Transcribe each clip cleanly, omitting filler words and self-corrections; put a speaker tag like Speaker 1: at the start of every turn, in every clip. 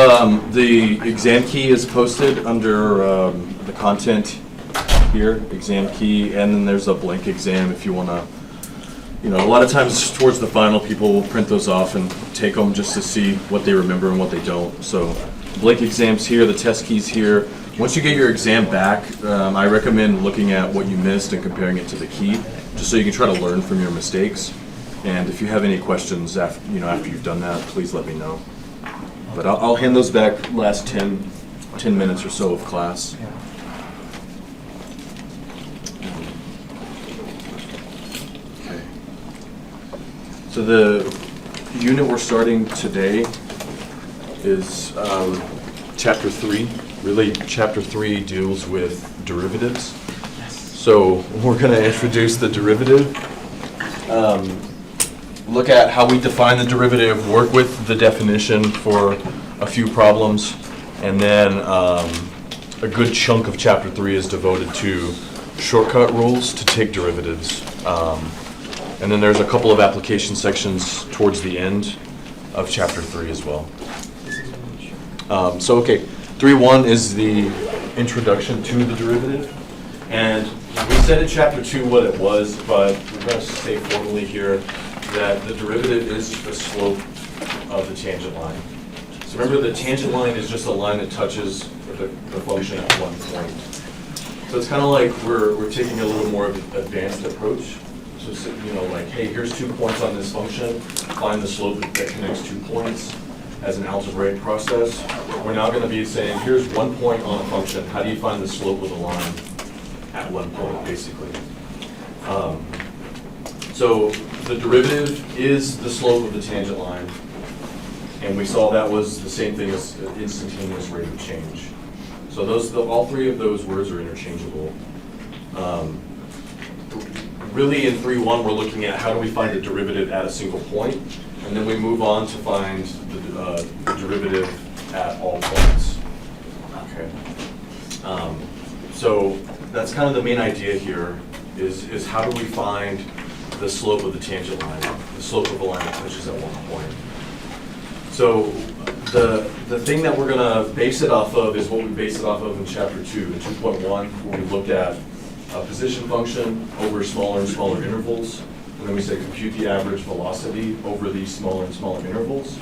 Speaker 1: The exam key is posted under the content here, exam key, and then there's a blank exam if you want to, a lot of times towards the final, people will print those off and take them just to see what they remember and what they don't. So blank exams here, the test keys here. Once you get your exam back, I recommend looking at what you missed and comparing it to the key, just so you can try to learn from your mistakes. And if you have any questions after you've done that, please let me know. But I'll hand those back last 10 minutes or so of class. Okay. So the unit we're starting today is Chapter 3. Really, Chapter 3 deals with derivatives. So we're going to introduce the derivative, look at how we define the derivative, work with the definition for a few problems, and then a good chunk of Chapter 3 is devoted to shortcut rules to take derivatives. And then there's a couple of application sections towards the end of Chapter 3 as well. So, okay, 3.1 is the introduction to the derivative. And we said in Chapter 2 what it was, but we're going to say formally here that the derivative is the slope of the tangent line. So remember, the tangent line is just a line that touches the function at one point. So it's kind of like we're taking a little more of an advanced approach. So, like, hey, here's 2 points on this function. Find the slope that connects 2 points as an algebraic process. We're now going to be saying, here's 1 point on a function. How do you find the slope of the line at 1 point, basically? So the derivative is the slope of the tangent line. And we saw that was the same thing as instantaneous rate of change. So all three of those words are interchangeable. Really, in 3.1, we're looking at how do we find the derivative at a single point, and then we move on to find the derivative at all points. Okay. So that's kind of the main idea here, is how do we find the slope of the tangent line, the slope of a line that touches at 1 point. So the thing that we're going to base it off of is what we base it off of in Chapter 2, in 2.1, where we looked at a position function over smaller and smaller intervals, and then we say compute the average velocity over these smaller and smaller intervals.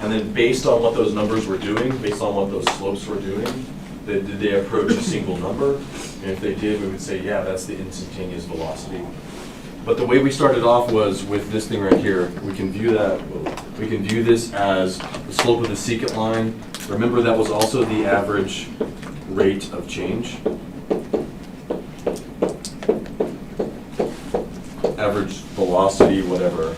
Speaker 1: And then based on what those numbers were doing, based on what those slopes were doing, did they approach a single number? And if they did, we would say, yeah, that's the instantaneous velocity. But the way we started off was with this thing right here. We can view this as the slope of the secant line. Remember, that was also the average rate of change. Average velocity, whatever.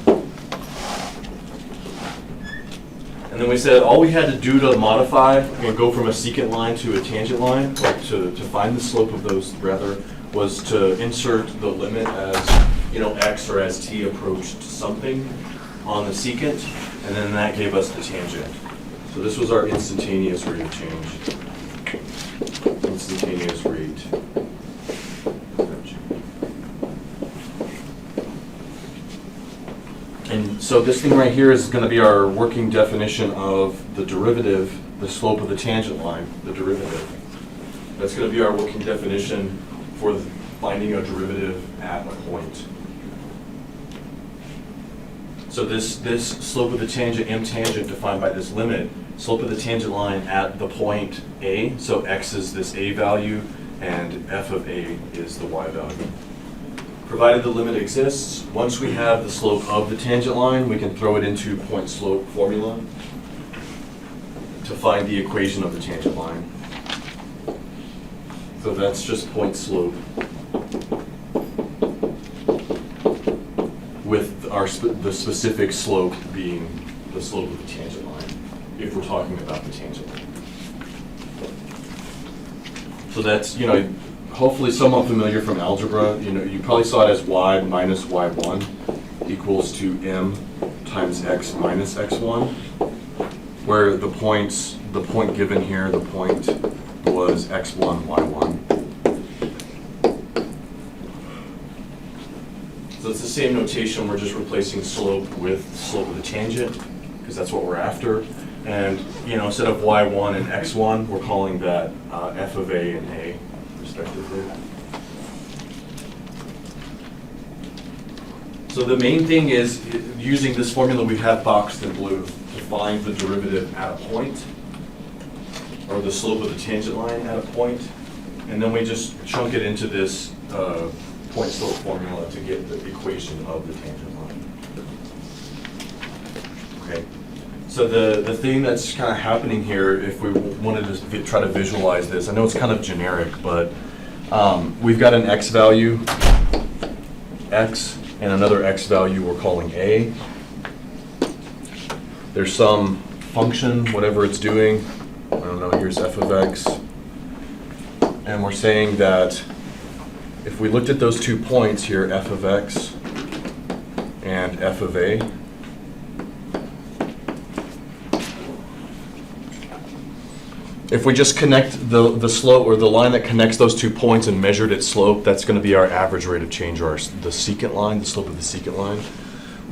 Speaker 1: And then we said all we had to do to modify, or go from a secant line to a tangent line, or to find the slope of those, rather, was to insert the limit as, x or as t approached something on the secant, and then that gave us the tangent. So this was our instantaneous rate of change. Instantaneous rate of change. And so this thing right here is going to be our working definition of the derivative, the slope of the tangent line, the derivative. That's going to be our working definition for finding a derivative at a point. So this slope of the tangent, m tangent, defined by this limit, slope of the tangent line at the point A, so x is this a value, and f of a is the y value. Provided the limit exists, once we have the slope of the tangent line, we can throw it into point slope formula to find the equation of the tangent line. So that's just point slope with the specific slope being the slope of the tangent line, if we're talking about the tangent line. So that's, hopefully somewhat familiar from algebra. You probably saw it as y minus y1 equals to m times x minus x1, where the point given here, the point was x1, y1. So it's the same notation, we're just replacing slope with slope of the tangent, because that's what we're after. And instead of y1 and x1, we're calling that f of a and a, respectively. So the main thing is using this formula we have boxed in blue to find the derivative at a point, or the slope of the tangent line at a point, and then we just chunk it into this point slope formula to get the equation of the tangent line. Okay. So the thing that's kind of happening here, if we wanted to try to visualize this, I know it's kind of generic, but we've got an x value, x, and another x value we're calling a. There's some function, whatever it's doing. I don't know, here's f of x. And we're saying that if we looked at those 2 points here, f of x and f of a, if we just connect the slope, or the line that connects those 2 points and measured its slope, that's going to be our average rate of change, or the secant line, the slope of the secant line.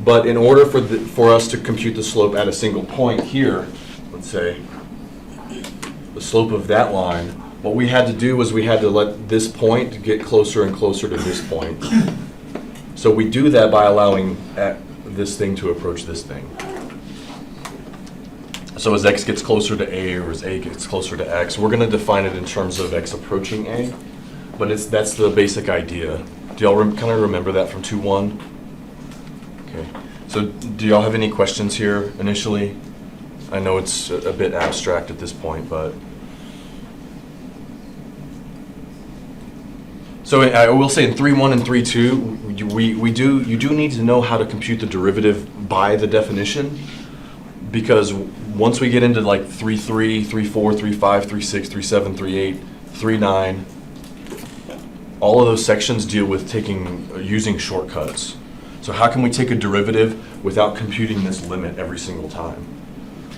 Speaker 1: But in order for us to compute the slope at a single point here, let's say, the slope of that line, what we had to do was we had to let this point get closer and closer to this point. So we do that by allowing this thing to approach this thing. So as x gets closer to a, or as a gets closer to x, we're going to define it in terms of x approaching a, but that's the basic idea. Do y'all kind of remember that from 2-1? Okay. So do y'all have any questions here initially? I know it's a bit abstract at this point, but... So I will say in 3.1 and 3.2, you do need to know how to compute the derivative by the definition, because once we get into like 3.3, 3.4, 3.5, 3.6, 3.7, 3.8, 3.9, all of those sections deal with using shortcuts. So how can we take a derivative without computing this limit every single time?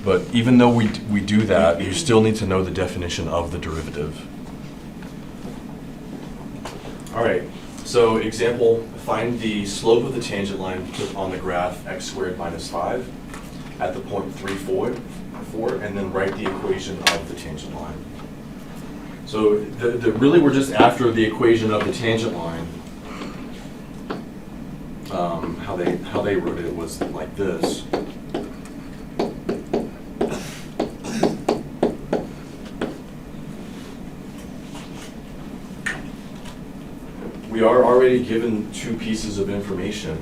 Speaker 1: But even though we do that, you still need to know the definition of the derivative. All right, so example, find the slope of the tangent line on the graph x squared minus 5 at the point 3, 4, and then write the equation of the tangent line. So really we're just after the equation of the tangent line. How they wrote it was like this. We are already given 2 pieces of information.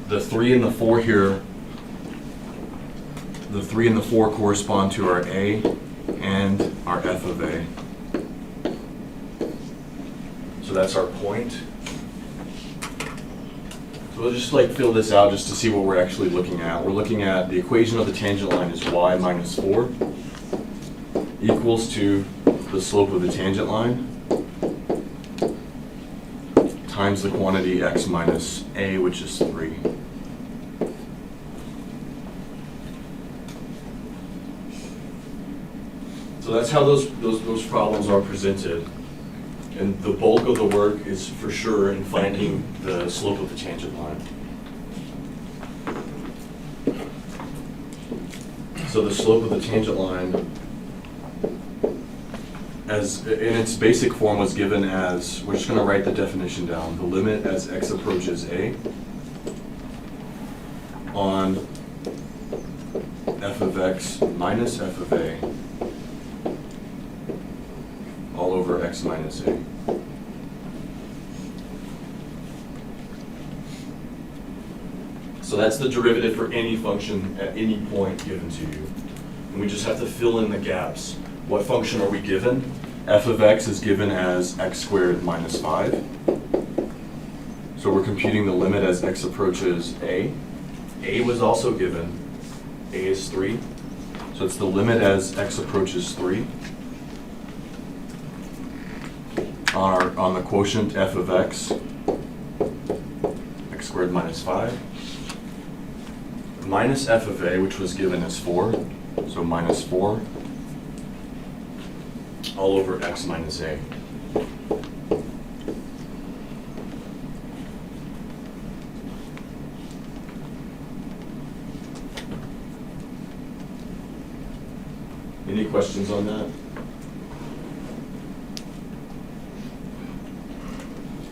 Speaker 1: The 3 and the 4 here, the 3 and the 4 correspond to our A and our f of A. So that's our point. So we'll just fill this out just to see what we're actually looking at. We're looking at the equation of the tangent line is y minus 4 equals to the slope of the tangent line times the quantity x minus a, which is 3. So that's how those problems are presented. And the bulk of the work is for sure in finding the slope of the tangent line. So the slope of the tangent line, as in its basic form, was given as, we're just going to write the definition down, the limit as x approaches a on f of x minus f of a all over x minus a. So that's the derivative for any function at any point given to you. And we just have to fill in the gaps. What function are we given? F of x is given as x squared minus 5. So we're computing the limit as x approaches a. A was also given. A is 3. So it's the limit as x approaches 3. On the quotient f of x, x squared minus 5, minus f of a, which was given as 4, so minus 4, all over x minus a. questions on that?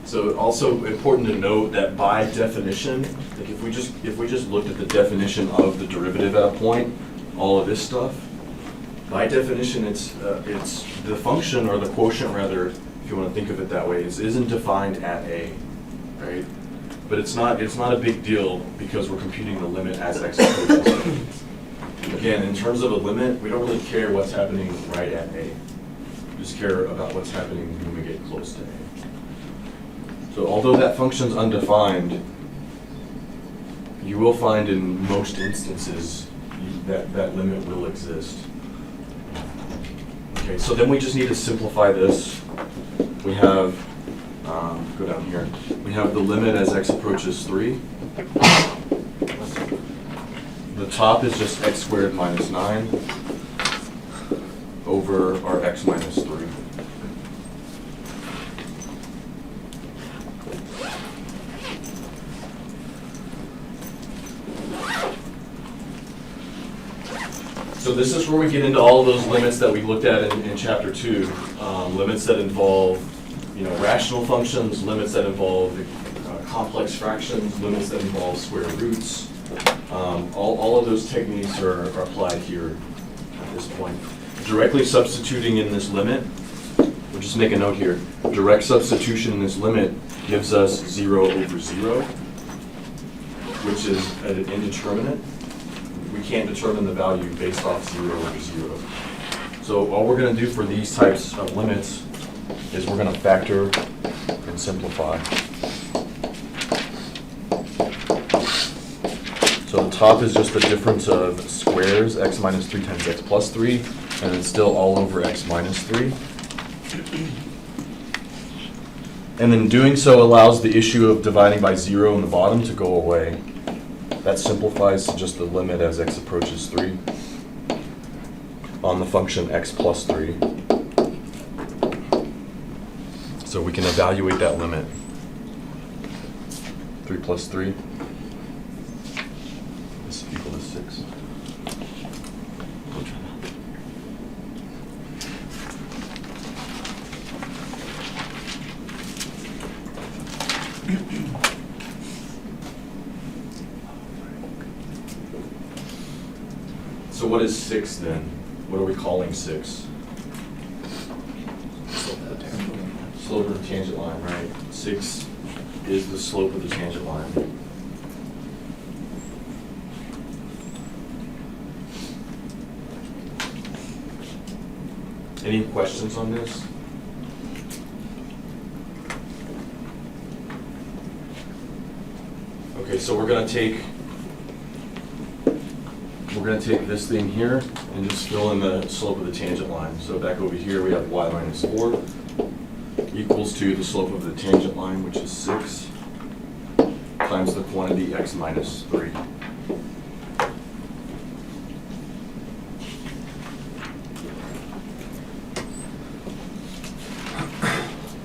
Speaker 1: So also important to note that by definition, like if we just looked at the definition of the derivative at a point, all of this stuff, by definition it's the function, or the quotient rather, if you want to think of it that way, isn't defined at a, right? But it's not a big deal because we're computing the limit as x approaches a. Again, in terms of a limit, we don't really care what's happening right at a. We just care about what's happening when we get close to a. So although that function's undefined, you will find in most instances that limit will exist. Okay, so then we just need to simplify this. We have, go down here, we have the limit as x approaches 3. The top is just x squared minus 9 over our x minus 3. So this is where we get into all of those limits that we looked at in chapter 2. Limits that involve, rational functions, limits that involve complex fractions, limits that involve square roots. All of those techniques are applied here at this point. Directly substituting in this limit, we'll just make a note here. Direct substitution in this limit gives us 0 over 0, which is an indeterminate. We can't determine the value based off 0 over 0. So all we're going to do for these types of limits is we're going to factor and simplify. So the top is just the difference of squares, x minus 3 times x plus 3, and it's still all over x minus 3. And then doing so allows the issue of dividing by 0 in the bottom to go away. That simplifies to just the limit as x approaches 3 on the function x plus 3. So we can evaluate that limit. 3 plus 3 is equal to 6. So what is 6 then? What are we calling 6? Slope of the tangent line, right? 6 is the slope of the tangent line. Any questions on this? Okay, so we're going to take this thing here and just fill in the slope of the tangent line. So back over here we have y minus 4 equals to the slope of the tangent line, which is 6, times the quantity x minus 3.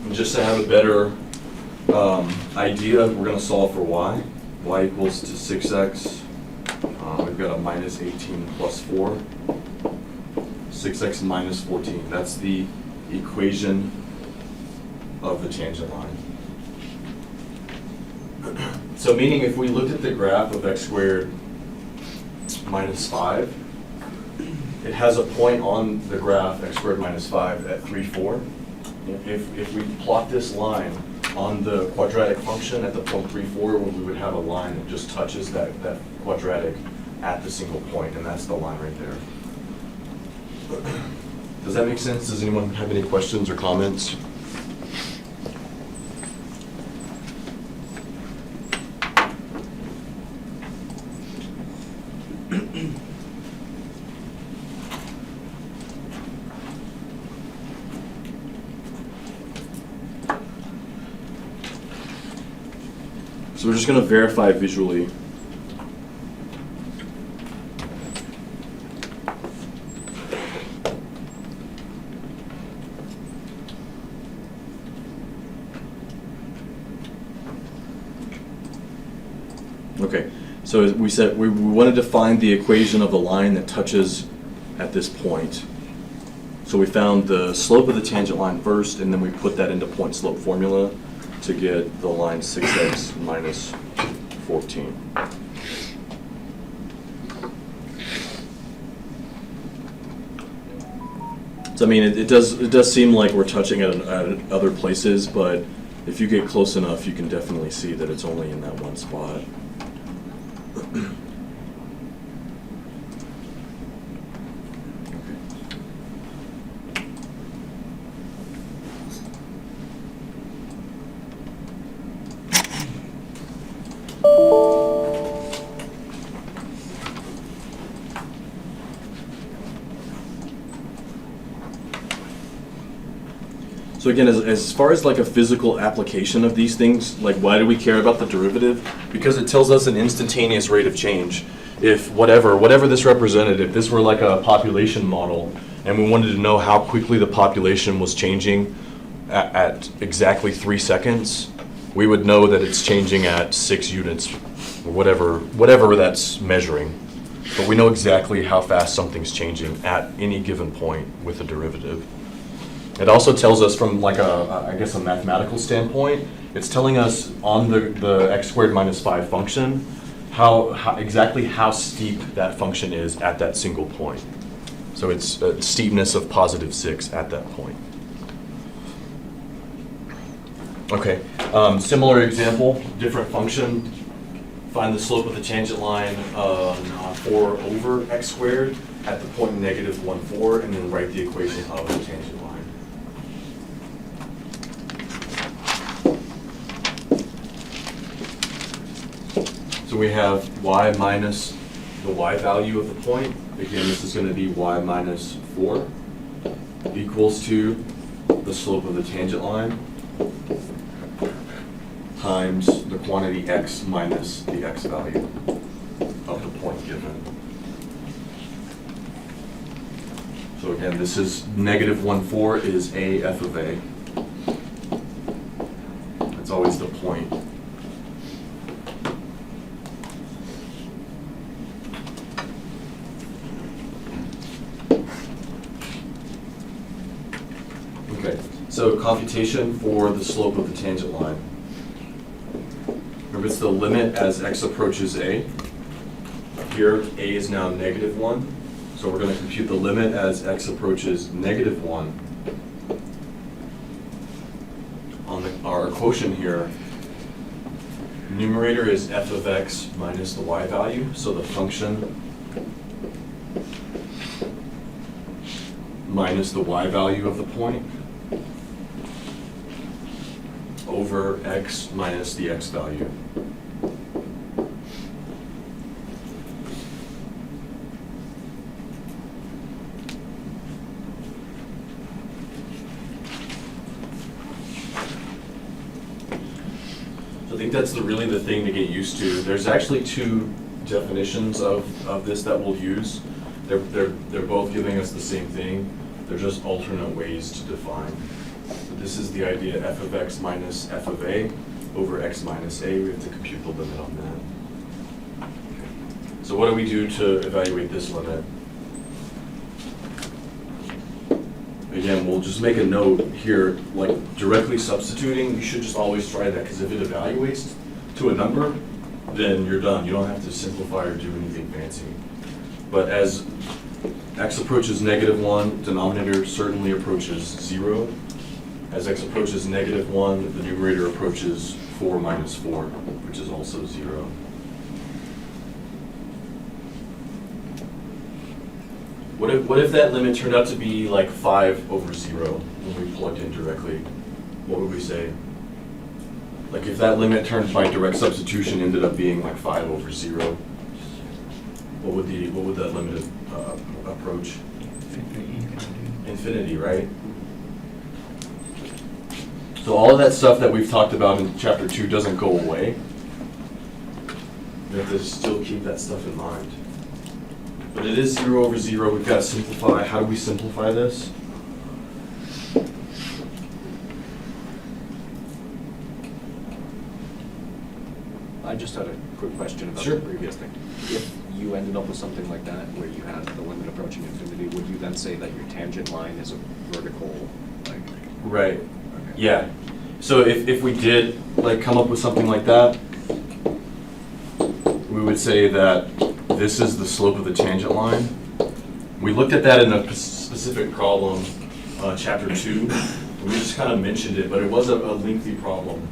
Speaker 1: And just to have a better idea, we're going to solve for y. Y equals to 6x. We've got a minus 18 plus 4. 6x minus 14. That's the equation of the tangent line. So meaning if we looked at the graph of x squared minus 5, it has a point on the graph x squared minus 5 at 3, 4. If we plot this line on the quadratic function at the point 3, 4, we would have a line that just touches that quadratic at the single point, and that's the line right there. Does that make sense? Does anyone have any questions or comments? So we're just going to verify visually. Okay, so as we said we wanted to find the equation of the line that touches at this point. So we found the slope of the tangent line first, and then we put that into point slope formula to get the line 6x minus 14. So I mean, it does seem like we're touching at other places, but if you get close enough, you can definitely see that it's only in that one spot. So again, as far as like a physical application of these things, like why do we care about the derivative? Because it tells us an instantaneous rate of change. If whatever this represented, if this were like a population model and we wanted to know how quickly the population was changing at exactly 3 seconds, we would know that it's changing at 6 units or whatever that's measuring. But we know exactly how fast something's changing at any given point with a derivative. It also tells us from like I guess a mathematical standpoint, it's telling us on the x squared minus 5 function exactly how steep that function is at that single point. So it's a steepness of positive 6 at that point. Okay, similar example, different function. Find the slope of the tangent line on 4 over x squared at the point negative 1, 4, and then write the equation of the tangent line. So we have y minus the y value of the point. Again, this is going to be y minus 4 equals to the slope of the tangent line times the quantity x minus the x value of the point given. So again, this is negative 1, 4 is a f of a. It's always the point. Okay, so computation for the slope of the tangent line. Remember, it's the limit as x approaches a. Here, a is now negative 1. So we're going to compute the limit as x approaches negative 1. On our quotient here, numerator is f of x minus the y value. So the function minus the y value of the point over x minus the x value. So I think that's really the thing to get used to. There's actually 2 definitions of this that we'll use. They're both giving us the same thing. They're just alternate ways to define. So this is the idea f of x minus f of a over x minus a. We have to compute the limit on that. Okay. So what do we do to evaluate this limit? Again, we'll just make a note here, like directly substituting, you should just always try that, because if it evaluates to a number, then you're done. You don't have to simplify or do anything fancy. But as x approaches negative 1, denominator certainly approaches 0. As x approaches negative 1, the numerator approaches 4 minus 4, which is also 0. What if that limit turned out to be like 5 over 0 when we plugged in directly? What would we say? Like if that limit turned by direct substitution ended up being like 5 over 0, what would that limit approach? Infinity, right? So all of that stuff that we've talked about in chapter 2 doesn't go away. We have to still keep that stuff in mind. But it is 0 over 0. We've got to simplify. How do we simplify this?
Speaker 2: I just had a quick question about
Speaker 1: Sure.
Speaker 2: the previous thing. If you ended up with something like that, where you had the limit approaching infinity, would you then say that your tangent line is a vertical, like?
Speaker 1: Right.
Speaker 2: Okay.
Speaker 1: Yeah. So if we did like come up with something like that, we would say that this is the slope of the tangent line. We looked at that in a specific problem, chapter 2. We just kind of mentioned it, but it was a lengthy problem.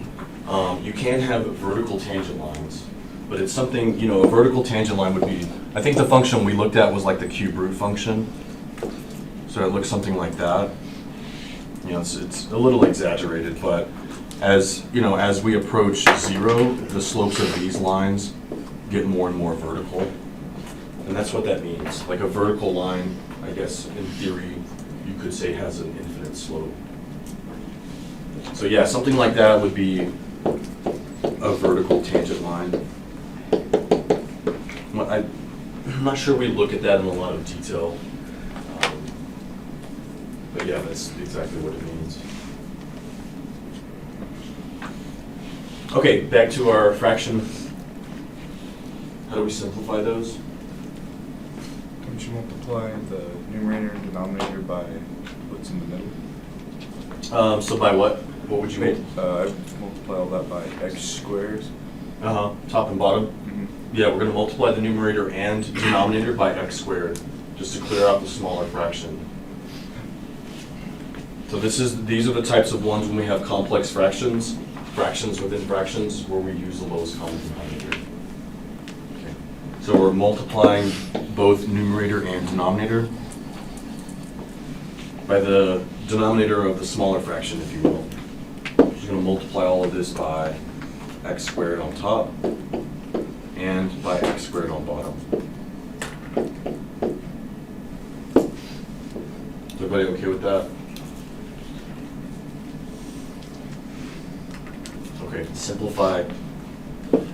Speaker 1: You can have vertical tangent lines, but it's something, you know, a vertical tangent line would be, I think the function we looked at was like the cube root function. So it looks something like that. You know, it's a little exaggerated, but as, you know, as we approach 0, the slopes of these lines get more and more vertical. And that's what that means. Like a vertical line, I guess, in theory, you could say has an infinite slope. So yeah, something like that would be a vertical tangent line. I'm not sure we look at that in a lot of detail. But yeah, that's exactly what it means. Okay, back to our fraction. How do we simplify those?
Speaker 3: Don't you multiply the numerator and denominator by what's in the middle?
Speaker 1: So by what? What would you make?
Speaker 3: I would multiply all that by x squared.
Speaker 1: Top and bottom?
Speaker 3: Mm-hmm.
Speaker 1: Yeah, we're going to multiply the numerator and denominator by x squared, just to clear out the smaller fraction. So these are the types of ones when we have complex fractions, fractions within fractions, where we use the lowest common denominator. Okay. So we're multiplying both numerator and denominator by the denominator of the smaller fraction, if you will. We're just going to multiply all of this by x squared on top and by x squared on bottom. Is everybody okay with that? Okay, simplify.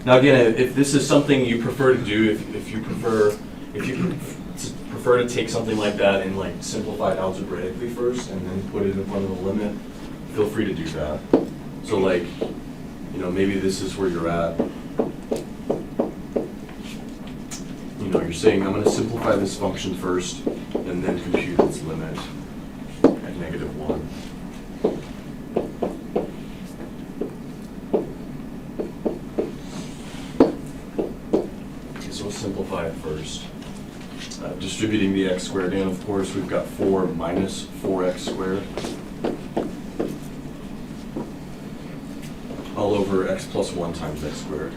Speaker 1: Now again, if this is something you prefer to do, if you prefer to take something like that and like simplify it algebraically first and then put it in front of the limit, feel free to do that. So like, you know, maybe this is where you're at. You know, you're saying I'm going to simplify this function first and then compute its limit at -1. Okay, so we'll simplify it first. Distributing the x squared in, of course, we've got 4 minus 4x squared all over x plus 1 times x squared.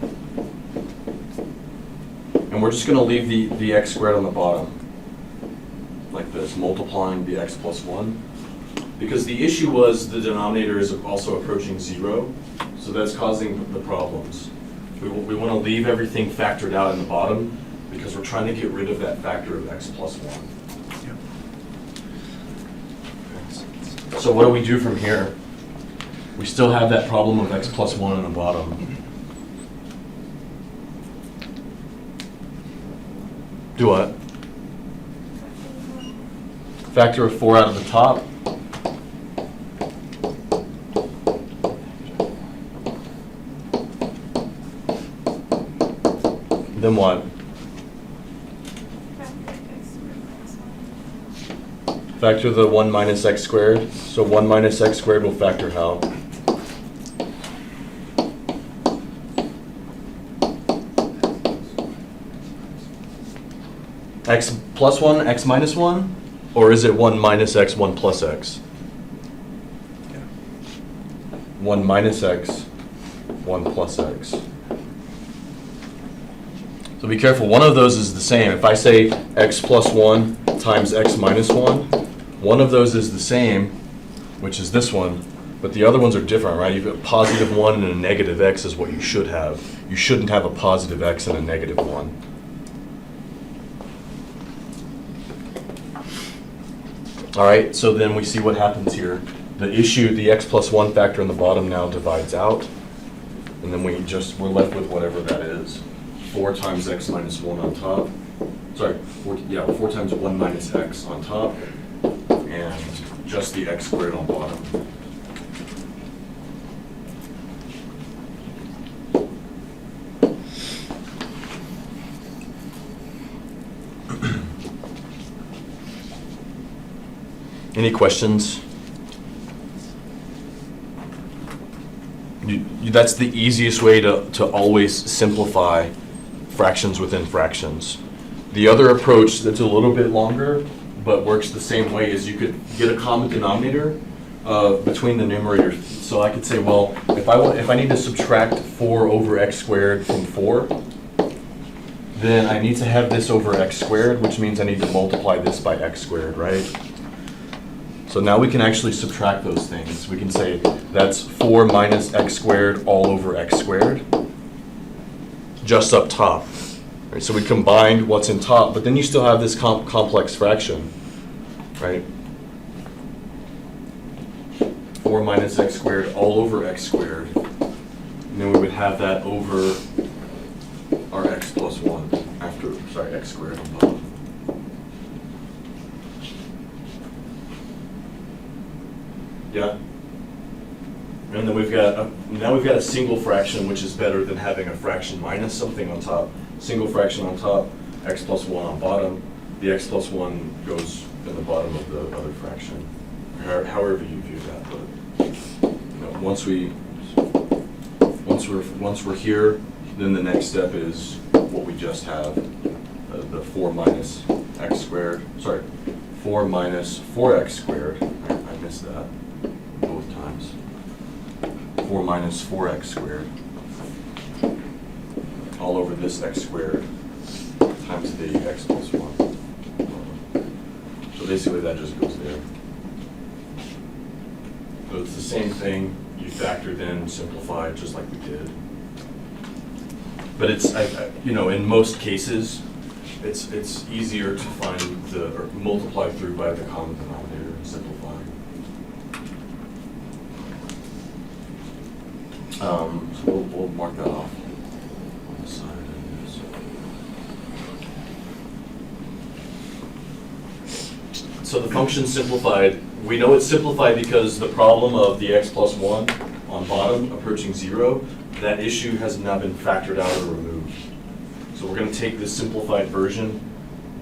Speaker 1: And we're just going to leave the x squared on the bottom, like this, multiplying the x plus 1. Because the issue was the denominator is also approaching 0, so that's causing the problems. We want to leave everything factored out in the bottom, because we're trying to get rid of that factor of x plus 1. Okay. So what do we do from here? We still have that problem of x plus 1 in the bottom. Do what? Factor of 4 out of the top. Then what? Factor the 1 minus x squared. So 1 minus x squared will factor how? X plus 1, x minus 1? Or is it 1 minus x, 1 plus x? 1 minus x, 1 plus x. So be careful, one of those is the same. If I say x plus 1 times x minus 1, one of those is the same, which is this one, but the other ones are different, right? You've got a positive 1 and a negative x is what you should have. You shouldn't have a positive x and a negative 1. All right, so then we see what happens here. The issue, the x plus 1 factor in the bottom now divides out, and then we're left with whatever that is. 4 times x minus 1 on top. Sorry, 4 times 1 minus x on top, and just the x squared on bottom. Any questions? That's the easiest way to always simplify fractions within fractions. The other approach that's a little bit longer but works the same way is you could get a common denominator between the numerators. So I could say, well, if I need to subtract 4 over x squared from 4, then I need to have this over x squared, which means I need to multiply this by x squared, right? So now we can actually subtract those things. We can say that's 4 minus x squared all over x squared, just up top. Right? So we combined what's in top, but then you still have this complex fraction, right? 4 minus x squared all over x squared. And then we would have that over our x plus 1 after, sorry, x squared on bottom. Yeah. And then we've got now we've got a single fraction, which is better than having a fraction minus something on top. Single fraction on top, x plus 1 on bottom. The x plus 1 goes in the bottom of the other fraction. However you view that, but you know, once we're here, then the next step is what we just have, the 4 minus x squared. Sorry, 4 minus 4x squared. I missed that both times. 4 minus 4x squared all over this x squared times the x plus 1. So basically that just goes there. So it's the same thing. You factored in, simplified, just like we did. But it's, you know, in most cases, it's easier to find or multiply through by the common denominator and simplify. So we'll mark that off on the side. So the function simplified, we know it's simplified because the problem of the x plus 1 on bottom approaching 0, that issue has now been factored out or removed. So we're going to take this simplified version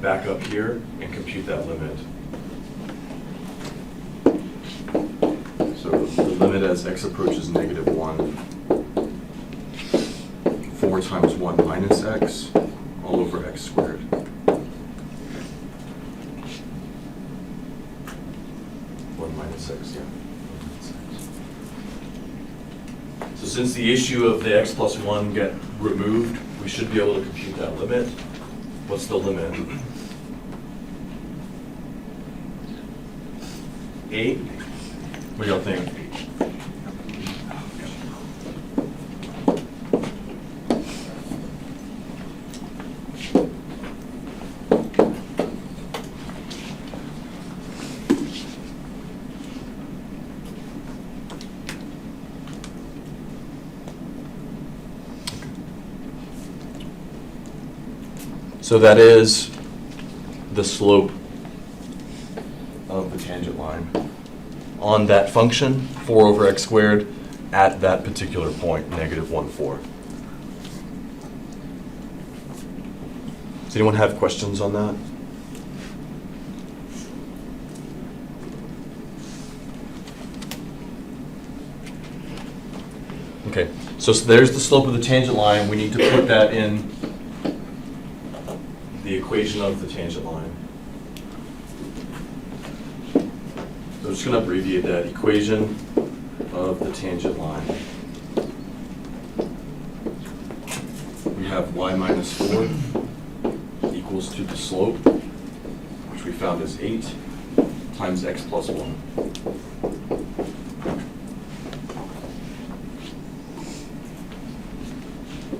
Speaker 1: back up here and compute that limit. So the limit as x approaches -1, 4 times 1 minus x all over x squared. Minus x, yeah. So since the issue of the x plus 1 get removed, we should be able to compute that limit. What's the limit? 8? What do y'all think? So that is the slope of the tangent line on that function, 4 over x squared, at that particular point, -1, 4. Does anyone have questions on that? Okay, so there's the slope of the tangent line. We need to put that in the equation of the tangent line. So I'm just going to abbreviate that. Equation of the tangent line. We have y minus 4 equals to the slope, which we found is 8, times x plus 1.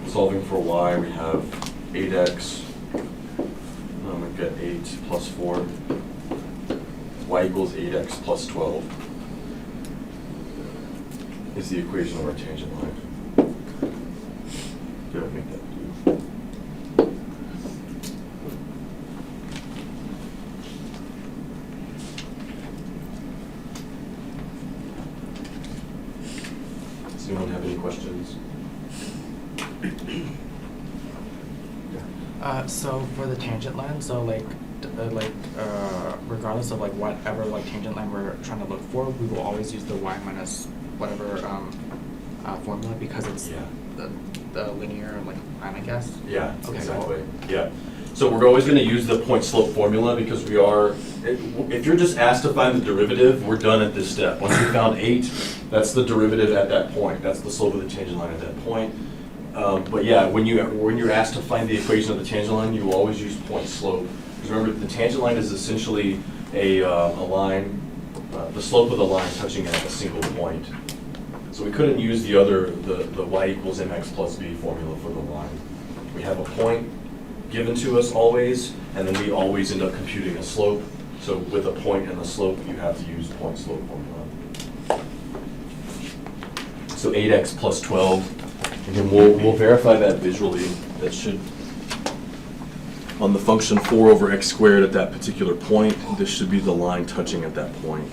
Speaker 1: Solving for y, we have 8x. We get 8 plus 4. Y equals 8x plus 12 is the equation of our tangent line. Did I make that blue? Does anyone have any questions?
Speaker 4: So for the tangent line, so like regardless of like whatever like tangent line we're trying to look for, we will always use the y minus whatever formula because it's
Speaker 1: Yeah.
Speaker 4: the linear like line, I guess.
Speaker 1: Yeah,
Speaker 4: Okay,
Speaker 1: exactly. Yeah. So we're always going to use the point slope formula because we are, if you're just asked to find the derivative, we're done at this step. Once we found 8, that's the derivative at that point. That's the slope of the tangent line at that point. But yeah, when you're asked to find the equation of the tangent line, you will always use point slope. Because remember, the tangent line is essentially a line, the slope of the line touching at a single point. So we couldn't use the y equals mx plus b formula for the line. We have a point given to us always, and then we always end up computing a slope. So with a point and a slope, you have to use point slope formula. So 8x plus 12, and then we'll verify that visually. That should, on the function 4 over x squared at that particular point, this should be the line touching at that point.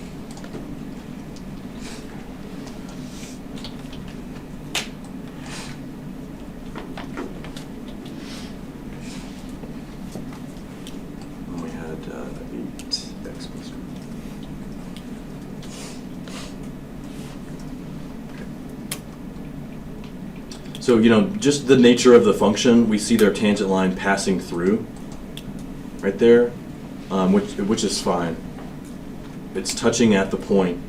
Speaker 1: And we had 8x plus 12. So, just the nature of the function, we see their tangent line passing through, right there, which is fine. It's touching at the point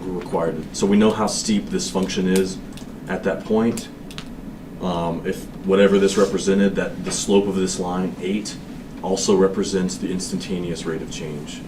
Speaker 1: we're required. So we know how steep this function is at that point. If whatever this represented, that the slope of this line, 8, also represents the instantaneous rate of change.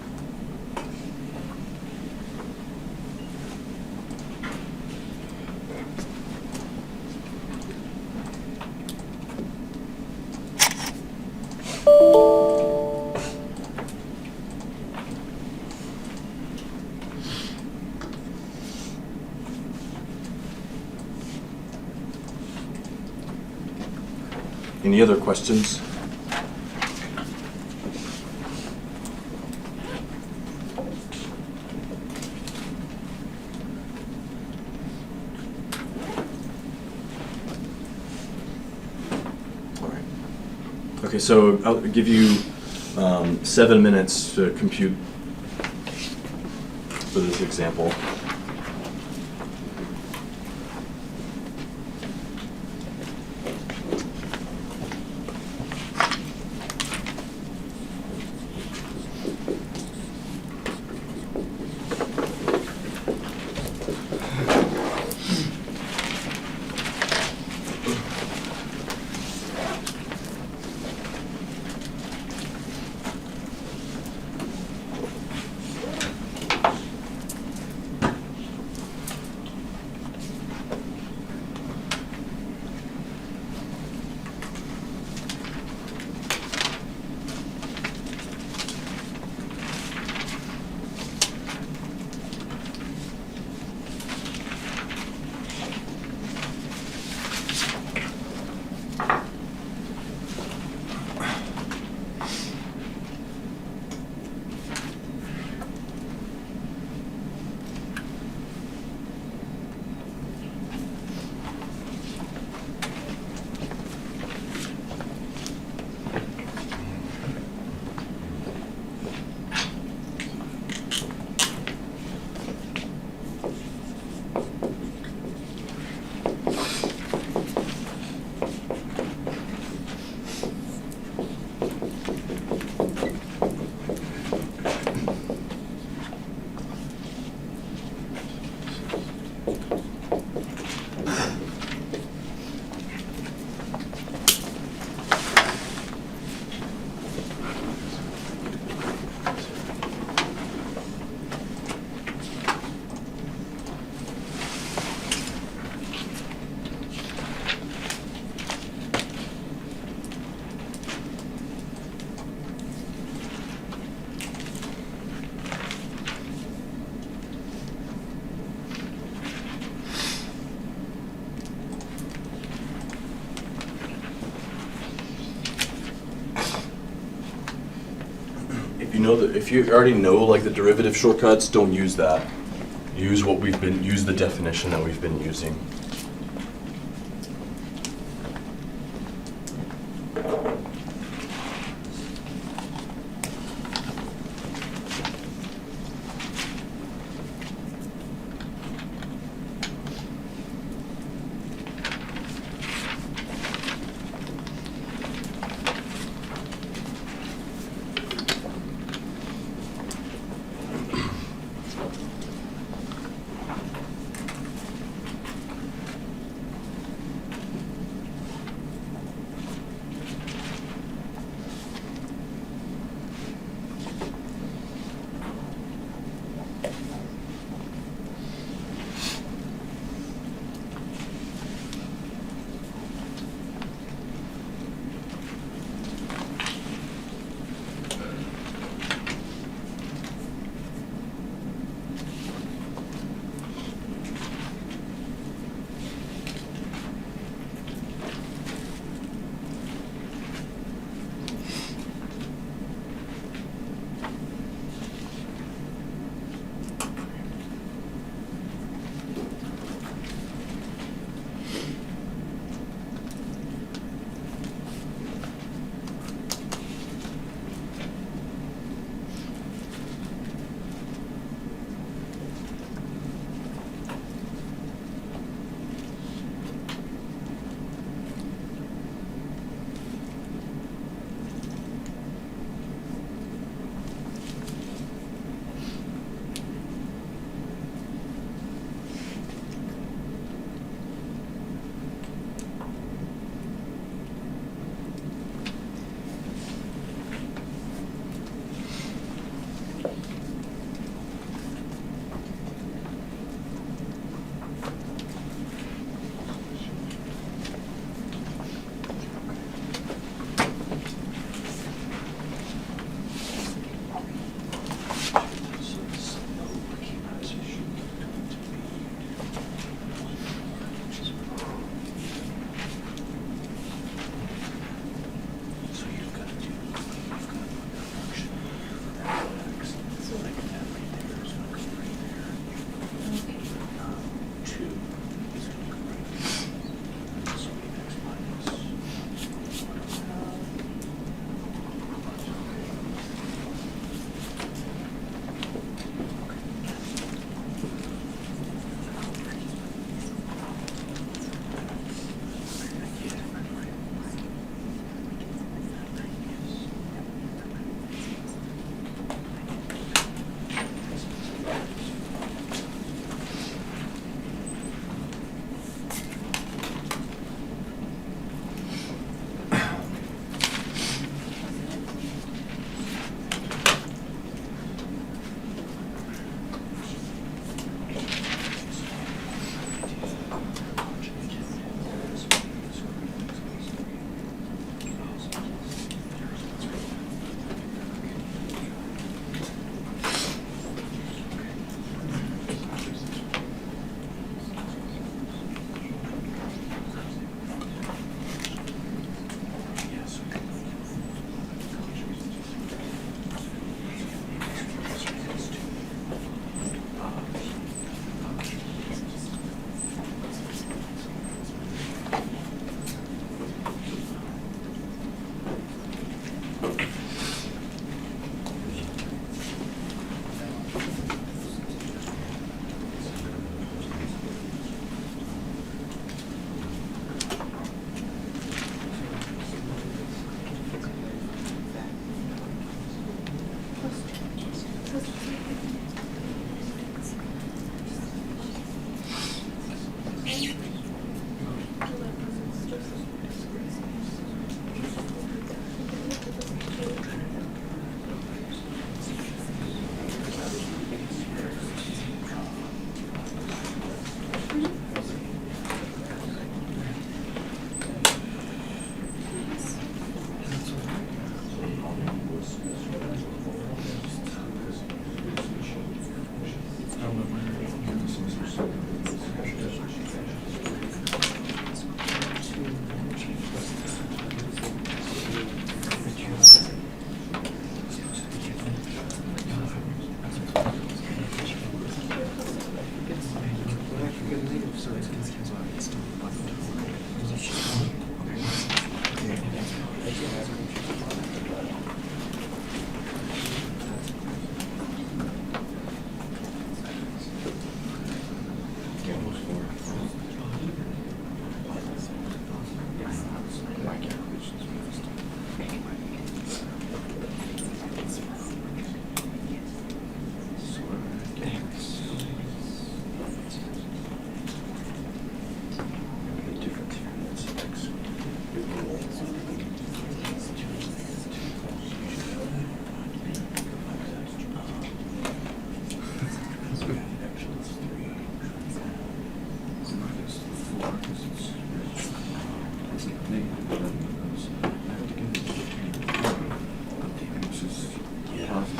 Speaker 1: Any other questions? All right. Okay, so I'll give you 7 minutes to compute for this example. If you already know like the derivative shortcuts, don't use that. Use the definition that we've been using.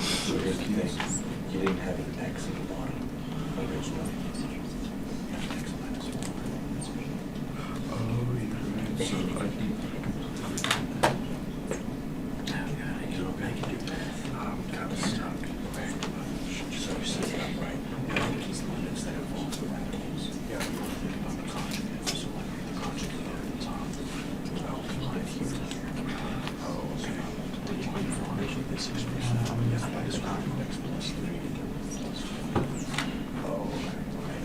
Speaker 1: So here's the thing, you didn't have an X at the bottom originally.
Speaker 3: Oh, you're right. So I can.
Speaker 1: I can do math. I'm kind of stuck. So you set it up right. I think he's the one that's that involves the radicals. Yeah. On the conjugate, so like the conjugate at the top. Well, combined here. Oh, okay. Did you mean for this expression? Yes, by describing X plus 3 plus 5. Oh, okay.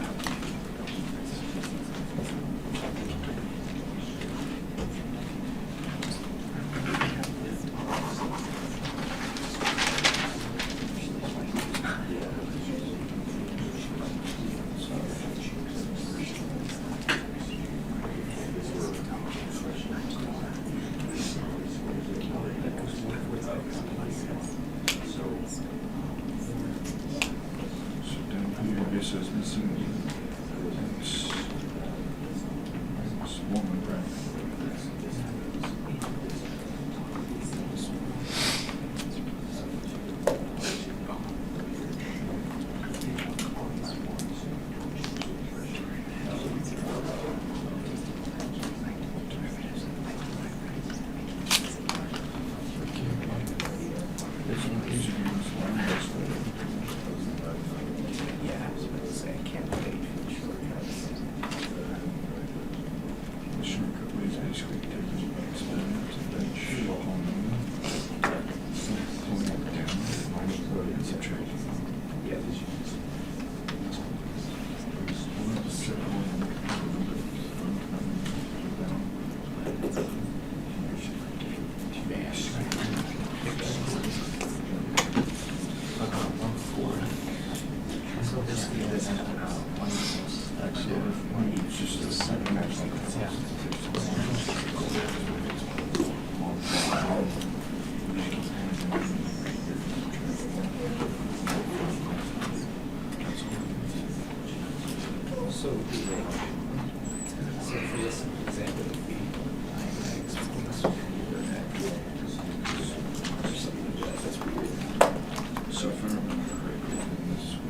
Speaker 3: So down here, I guess I was missing X minus 1, right?
Speaker 1: Yeah, I was about to say, I can't wait for the shortcuts.
Speaker 3: The shortcut way is basically taking exponent and then polynomial, pulling it down, and subtracting.
Speaker 1: Yeah. So basically this is one equals X over 1 each, just a second actually. Yeah. So for this example, it would be 9x plus 4x or something like that. That's weird.
Speaker 3: So if I remember correctly, then this would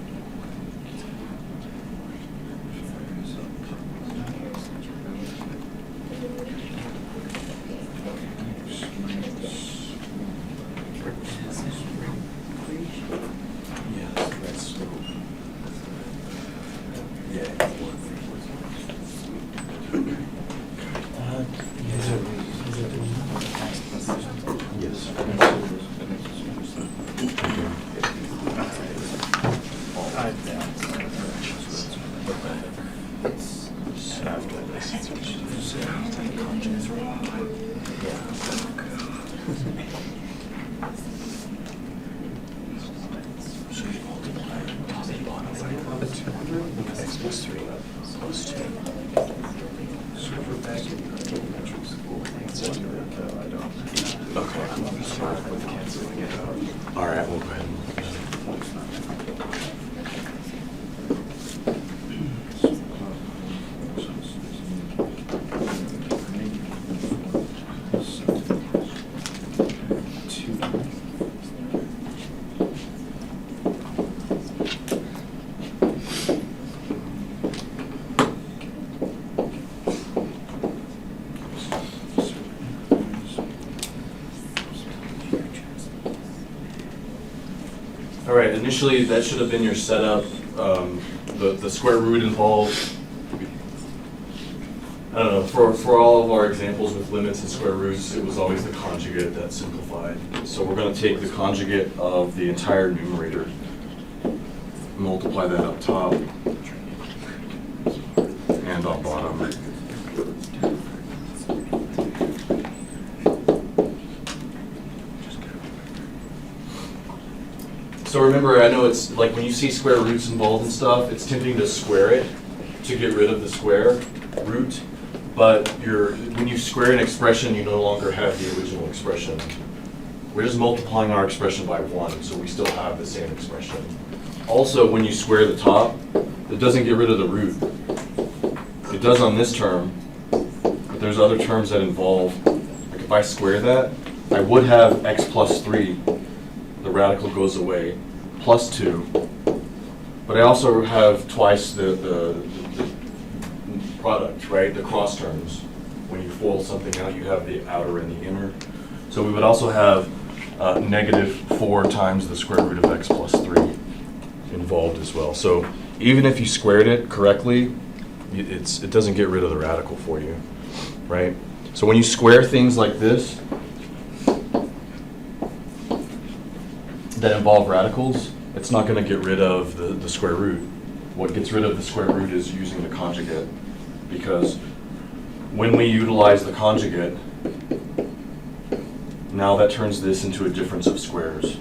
Speaker 1: Yeah, that's so. Yeah. After this. So you multiply top and bottom by X plus 3 plus 2.
Speaker 3: So for back in geometric school, I don't.
Speaker 1: Okay.
Speaker 3: I'm sorry with canceling it out.
Speaker 1: All right, we'll go ahead and look at it. right, initially, that should have been your setup. The square root involved, I don't know, for all of our examples with limits and square roots, it was always the conjugate that simplified. So we're going to take the conjugate of the entire numerator, multiply that up top and on bottom. So remember, I know it's like when you see square roots involved and stuff, it's tempting to square it to get rid of the square root. But when you square an expression, you no longer have the original expression. We're just multiplying our expression by 1, so we still have the same expression. Also, when you square the top, it doesn't get rid of the root. It does on this term, but there's other terms that involve, like if I square that, I would have x plus 3, the radical goes away, plus 2, but I also have twice the product, right? The cross terms. When you FOIL something out, you have the outer and the inner. So we would also have negative 4 times the square root of x plus 3 involved as well. So even if you squared it correctly, it doesn't get rid of the radical for you, right? So when you square things like this that involve radicals, it's not going to get rid of the square root. What gets rid of the square root is using the conjugate, because when we utilize the conjugate, now that turns this into a difference of squares,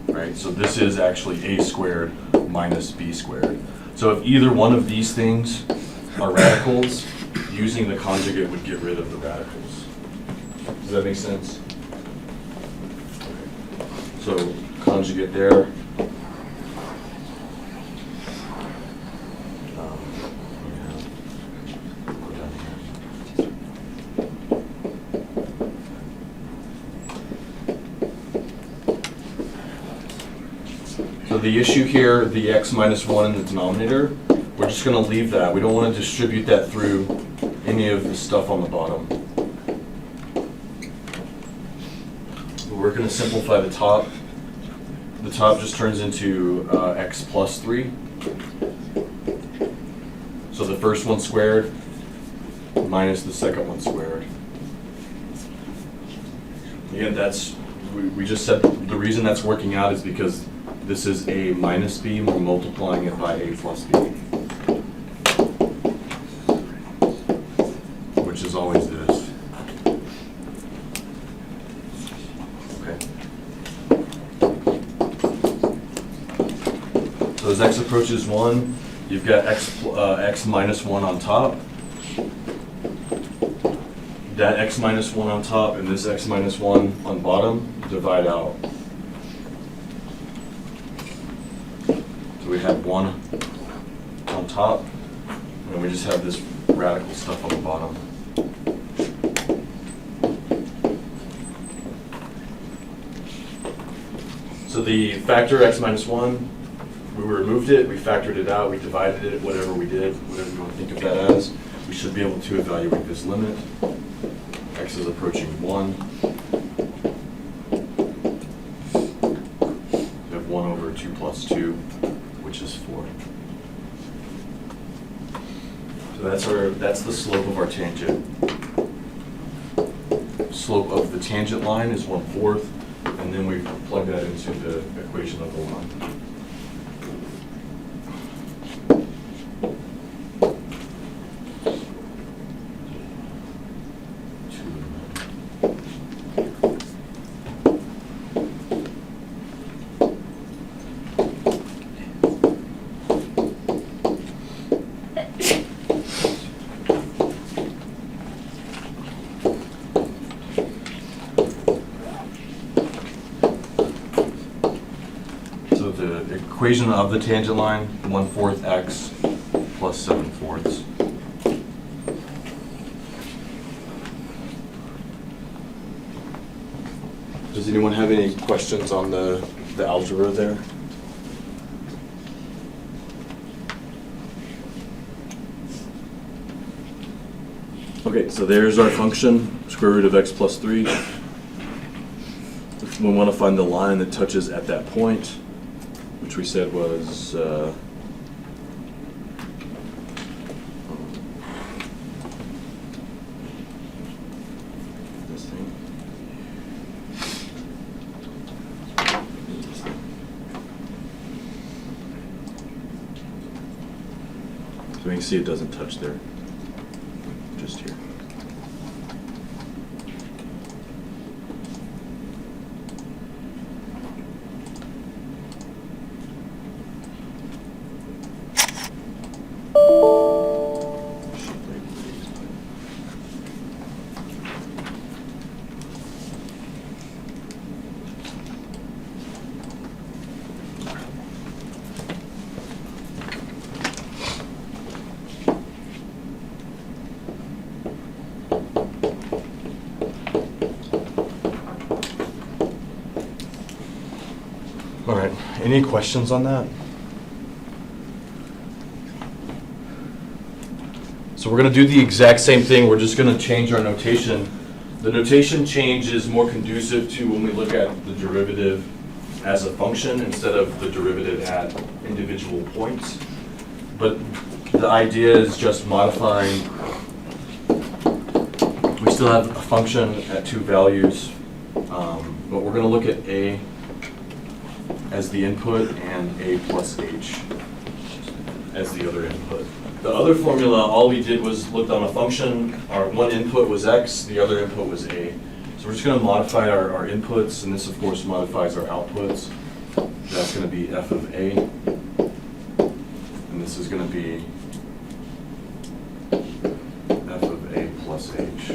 Speaker 1: right? So this is actually a squared minus b squared. So if either one of these things are radicals, using the conjugate would get rid of the radicals. Does that make sense? Okay. So conjugate there. So the issue here, the x minus 1 in the denominator, we're just going to leave that. We don't want to distribute that through any of the stuff on the bottom. We're going to simplify the top. The top just turns into x plus 3. So the first one squared minus the second one squared. Again, we just said the reason that's working out is because this is a minus b, and we're multiplying it by a plus b, which is always this. Okay. So as x approaches 1, you've got x minus 1 on top. That x minus 1 on top and this x minus 1 on bottom divide out. So we have 1 on top, and we just have this radical stuff on the bottom. So the factor x minus 1, we removed it, we factored it out, we divided it, whatever we did, whatever you want to think of that as. We should be able to evaluate this limit. X is approaching 1. We have 1 over 2 plus 2, which is 4. So that's the slope of our tangent. Slope of the tangent line is 1/4, and then we plug that into the equation of the line. Equation of the tangent line, 1/4 x plus 7/4. Does anyone have any questions on the algebra there? Okay, so there's our function, square root of x plus 3. We want to find the line that touches at that point. which we said was this thing. So you can see it doesn't touch there, just here. All right, any questions on that? So we're gonna do the exact same thing, we're just gonna change our notation. The notation change is more conducive to when we look at the derivative as a function instead of the derivative at individual points. But the idea is just modifying, we still have a function at two values, but we're gonna look at A as the input and A plus H as the other input. The other formula, all we did was looked on a function, our one input was X, the other input was A. So we're just gonna modify our inputs, and this of course modifies our outputs. That's gonna be f of A, and this is gonna be f of A plus H.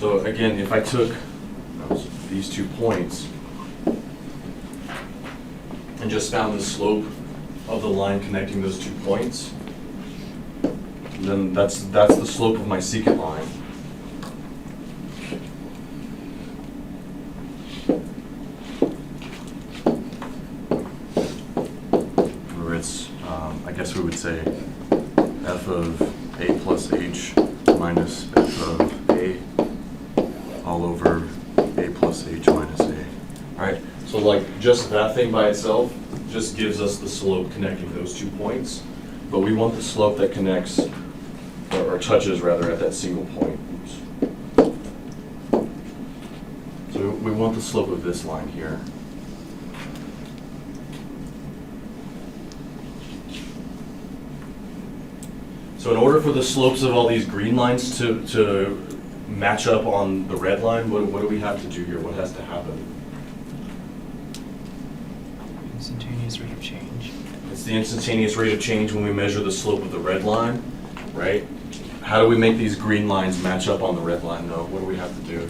Speaker 1: So again, if I took these 2 points and just found the slope of the line connecting those 2 points, then that's the slope of my secant line. Where it's, I guess we would say f of A plus H minus f of A all over A plus H minus A. All right, so like just that thing by itself just gives us the slope connecting those 2 points, but we want the slope that connects, or touches rather, at that single point. Oops. So we want the slope of this line here. So in order for the slopes of all these green lines to match up on the red line, what do we have to do here? What has to happen?
Speaker 4: Instantaneous rate of change.
Speaker 1: It's the instantaneous rate of change when we measure the slope of the red line, right? How do we make these green lines match up on the red line, though? What do we have to do?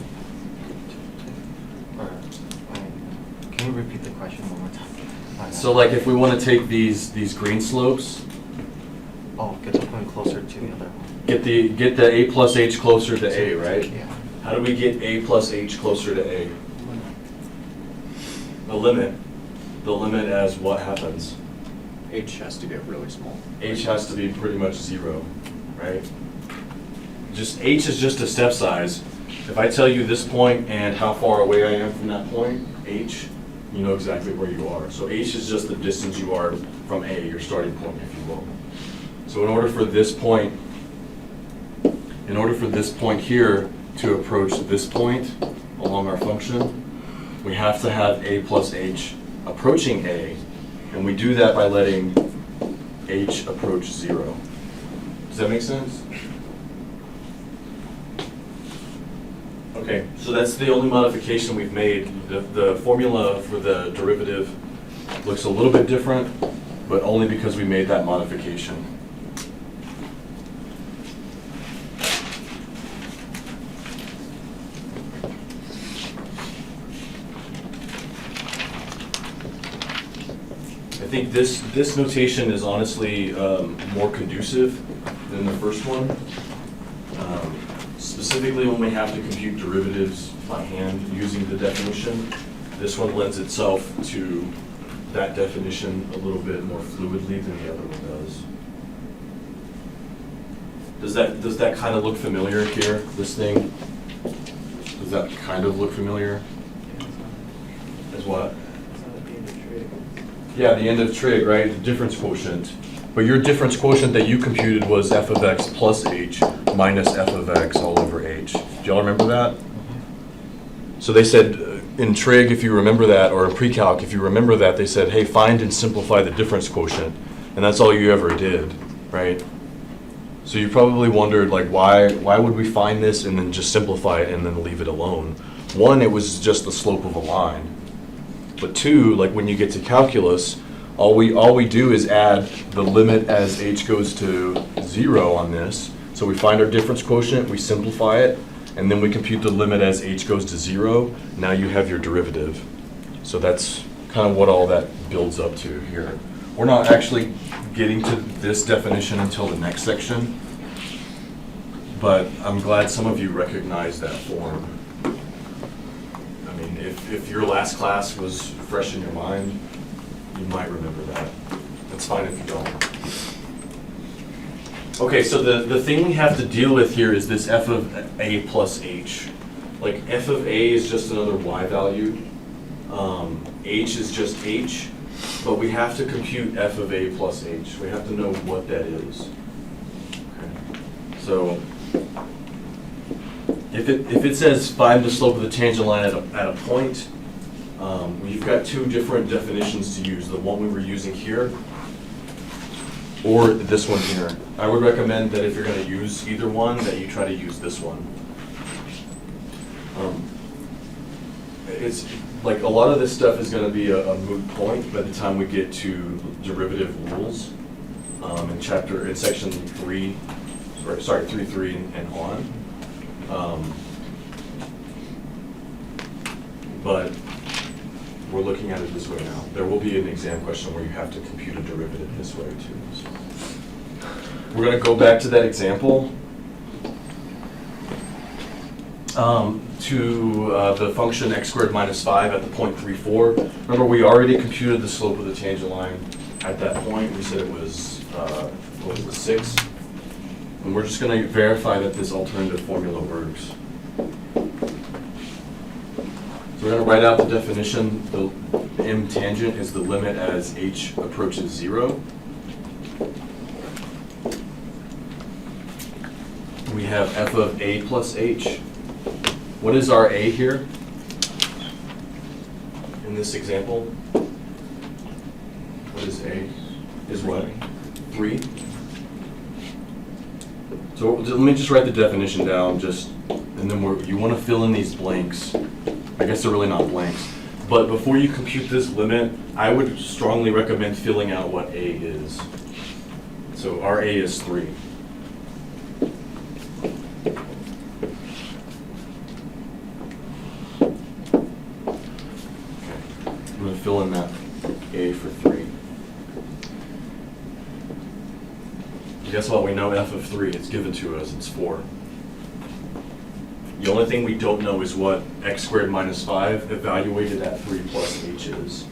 Speaker 4: Can you repeat the question one more time?
Speaker 1: So like if we want to take these green slopes,
Speaker 4: Get the point closer to the other one.
Speaker 1: get the A plus H closer to A, right?
Speaker 4: Yeah.
Speaker 1: How do we get A plus H closer to A? The limit. The limit as what happens?
Speaker 2: H has to get really small.
Speaker 1: H has to be pretty much 0, right? Just H is just a step size. If I tell you this point and how far away I am from that point, H, you know exactly where you are. So H is just the distance you are from A, your starting point, if you will. So in order for this point here to approach this point along our function, we have to have A plus H approaching A, and we do that by letting H approach 0. Does that make sense? Okay, so that's the only modification we've made. The formula for the derivative looks a little bit different, but only because we made that modification. I think this notation is honestly more conducive than the first one. Specifically when we have to compute derivatives by hand using the definition, this one lends itself to that definition a little bit more fluidly than the other one does. Does that kind of look familiar here, this thing? Does that kind of look familiar? what? Yeah, the end of trig, right? The difference quotient. But your difference quotient that you computed was f of x plus h minus f of x all over h. Do y'all remember that? So they said in trig, if you remember that, or in pre-calc, if you remember that, they said, hey, find and simplify the difference quotient. And that's all you ever did, right? So you probably wondered, like, why would we find this and then just simplify it and then leave it alone? One, it was just the slope of a line. But two, like when you get to calculus, all we do is add the limit as h goes to 0 on this. So we find our difference quotient, we simplify it, and then we compute the limit as h goes to 0. Now you have your derivative. So that's kind of what all that builds up to here. We're not actually getting to this definition until the next section, but I'm glad some of you recognize that form. I mean, if your last class was fresh in your mind, you might remember that. That's fine if you don't. Okay, so the thing we have to deal with here is this f of a plus h. Like f of a is just another y value. H is just h. But we have to compute f of a plus h. We have to know what that is. Okay. So if it says find the slope of the tangent line at a point, you've got two different definitions to use. The one we were using here, or this one here. I would recommend that if you're going to use either one, that you try to use this one. It's like a lot of this stuff is going to be a moot point by the time we get to derivative rules in section 3, sorry, 3.3 and on. But we're looking at it this way now. There will be an exam question where you have to compute a derivative this way too. So we're going to go back to that example. To the function x squared minus 5 at the point 3,4. Remember, we already computed the slope of the tangent line at that point. We said it was, 6. And we're just going to verify that this alternative formula works. So we're going to write out the definition. The m tangent is the limit as h approaches 0. We have f of a plus h. What is our a here in this example? What is a? Is what? 3. So let me just write the definition down, and then you want to fill in these blanks. I guess they're really not blanks. But before you compute this limit, I would strongly recommend filling out what a is. So our a is 3. I'm going to fill in that a for 3. Guess what? We know f of 3. It's given to us. It's 4. The only thing we don't know is what x squared minus 5 evaluated at 3 plus h is.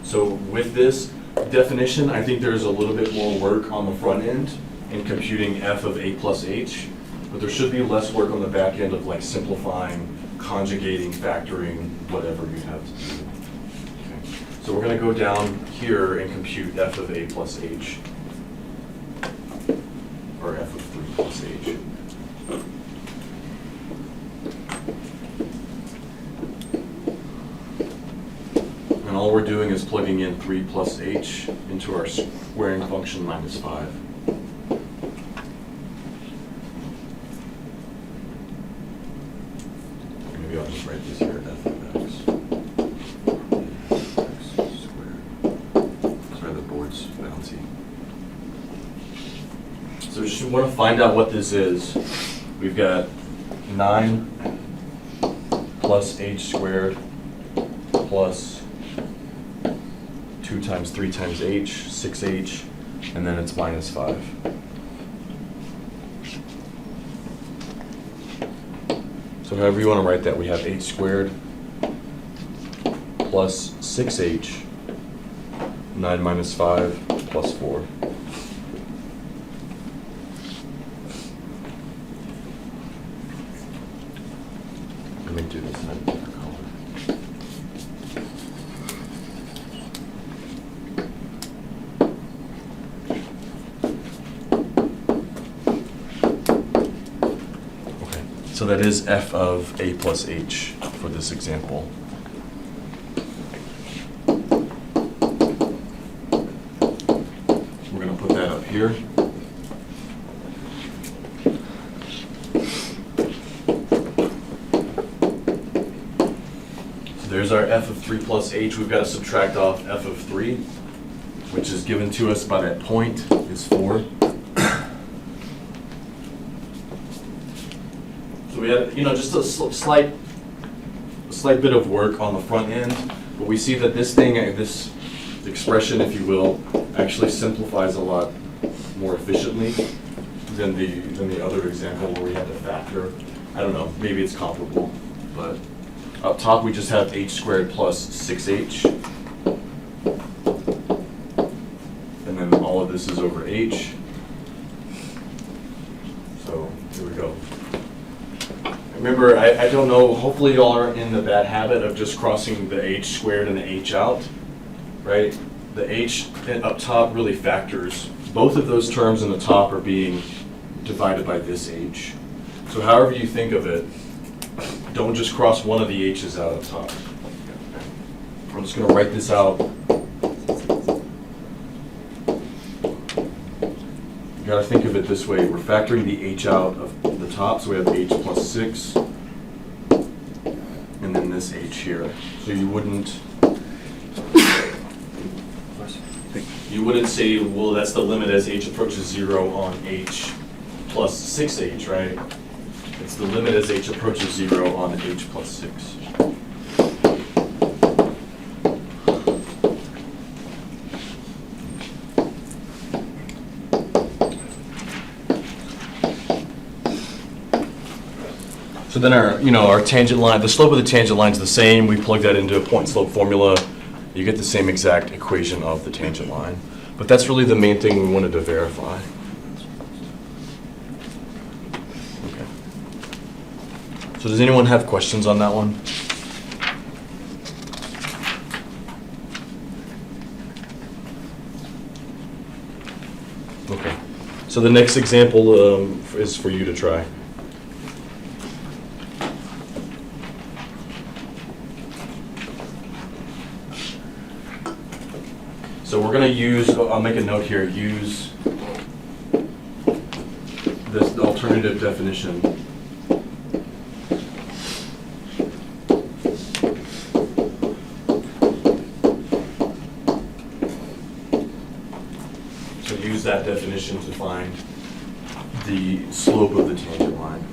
Speaker 1: So with this definition, I think there's a little bit more work on the front end in computing f of a plus h, but there should be less work on the back end of like simplifying, conjugating, factoring, whatever you have to do. Okay. So we're going to go down here and compute f of a plus h, or f of 3 plus h. And all we're doing is plugging in 3 plus h into our squaring function minus 5. Maybe I'll just write this here, f of x. X squared. Sorry, the board's bouncy. So we just want to find out what this is. We've got 9 plus h squared plus 2 times 3 times h, 6h, and then it's minus 5. So however you want to write that, we have h squared plus 6h, 9 minus 5 plus 4. Let me do this in a different color. So that is f of a plus h for this example. We're going to put that up here. So there's our f of 3 plus h. We've got to subtract off f of 3, which is given to us by that point, is 4. So we had, just a slight bit of work on the front end, but we see that this expression, if you will, actually simplifies a lot more efficiently than the other example where we had to factor. I don't know, maybe it's comparable, but up top we just have h squared plus 6h, and then all of this is over h. So here we go. Remember, I don't know, hopefully you all aren't in the bad habit of just crossing the h squared and the h out, right? The h up top really factors. Both of those terms in the top are being divided by this h. So however you think of it, don't just cross one of the h's out up top. I'm just going to write this out. You got to think of it this way. We're factoring the h out of the top, so we have h plus 6, and then this h here. So you wouldn't say, well, that's the limit as h approaches 0 on h plus 6h, right? It's the limit as h approaches 0 on h plus 6. So then our tangent line, the slope of the tangent line is the same. We plug that into a point slope formula. You get the same exact equation of the tangent line. But that's really the main thing we wanted to verify. Okay. So does anyone have questions on that one? Okay. So the next example is for you to try. So we're going to use, I'll make a note here, use this alternative definition. So use that definition to find the slope of the tangent line.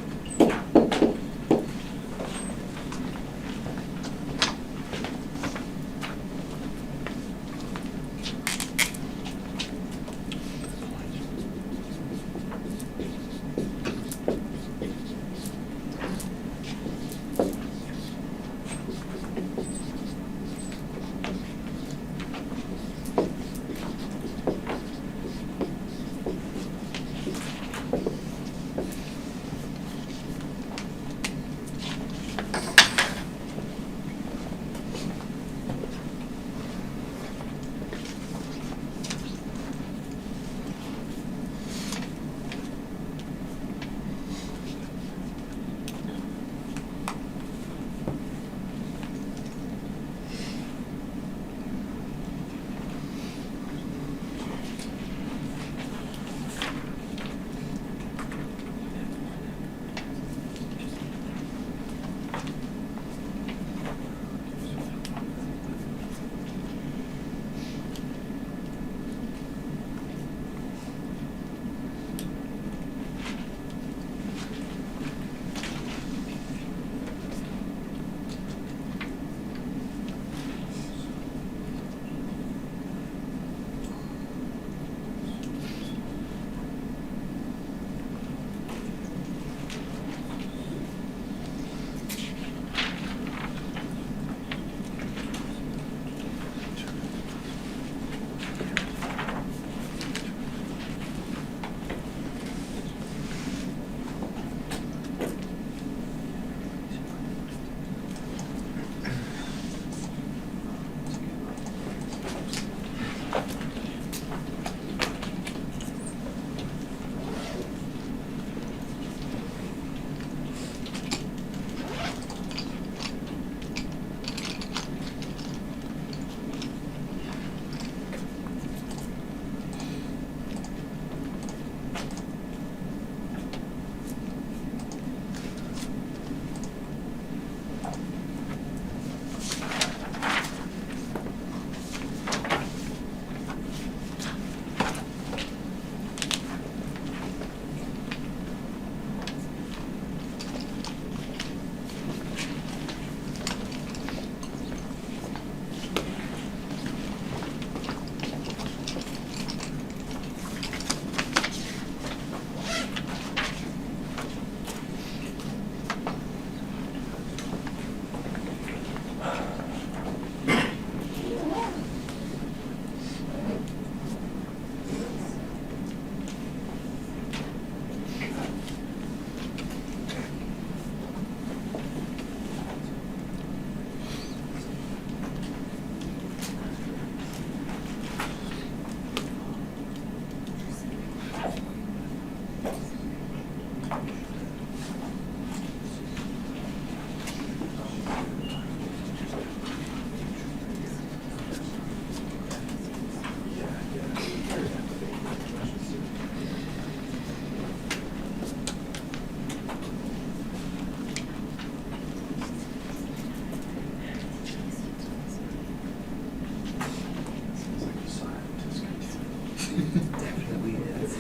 Speaker 5: Definitely is.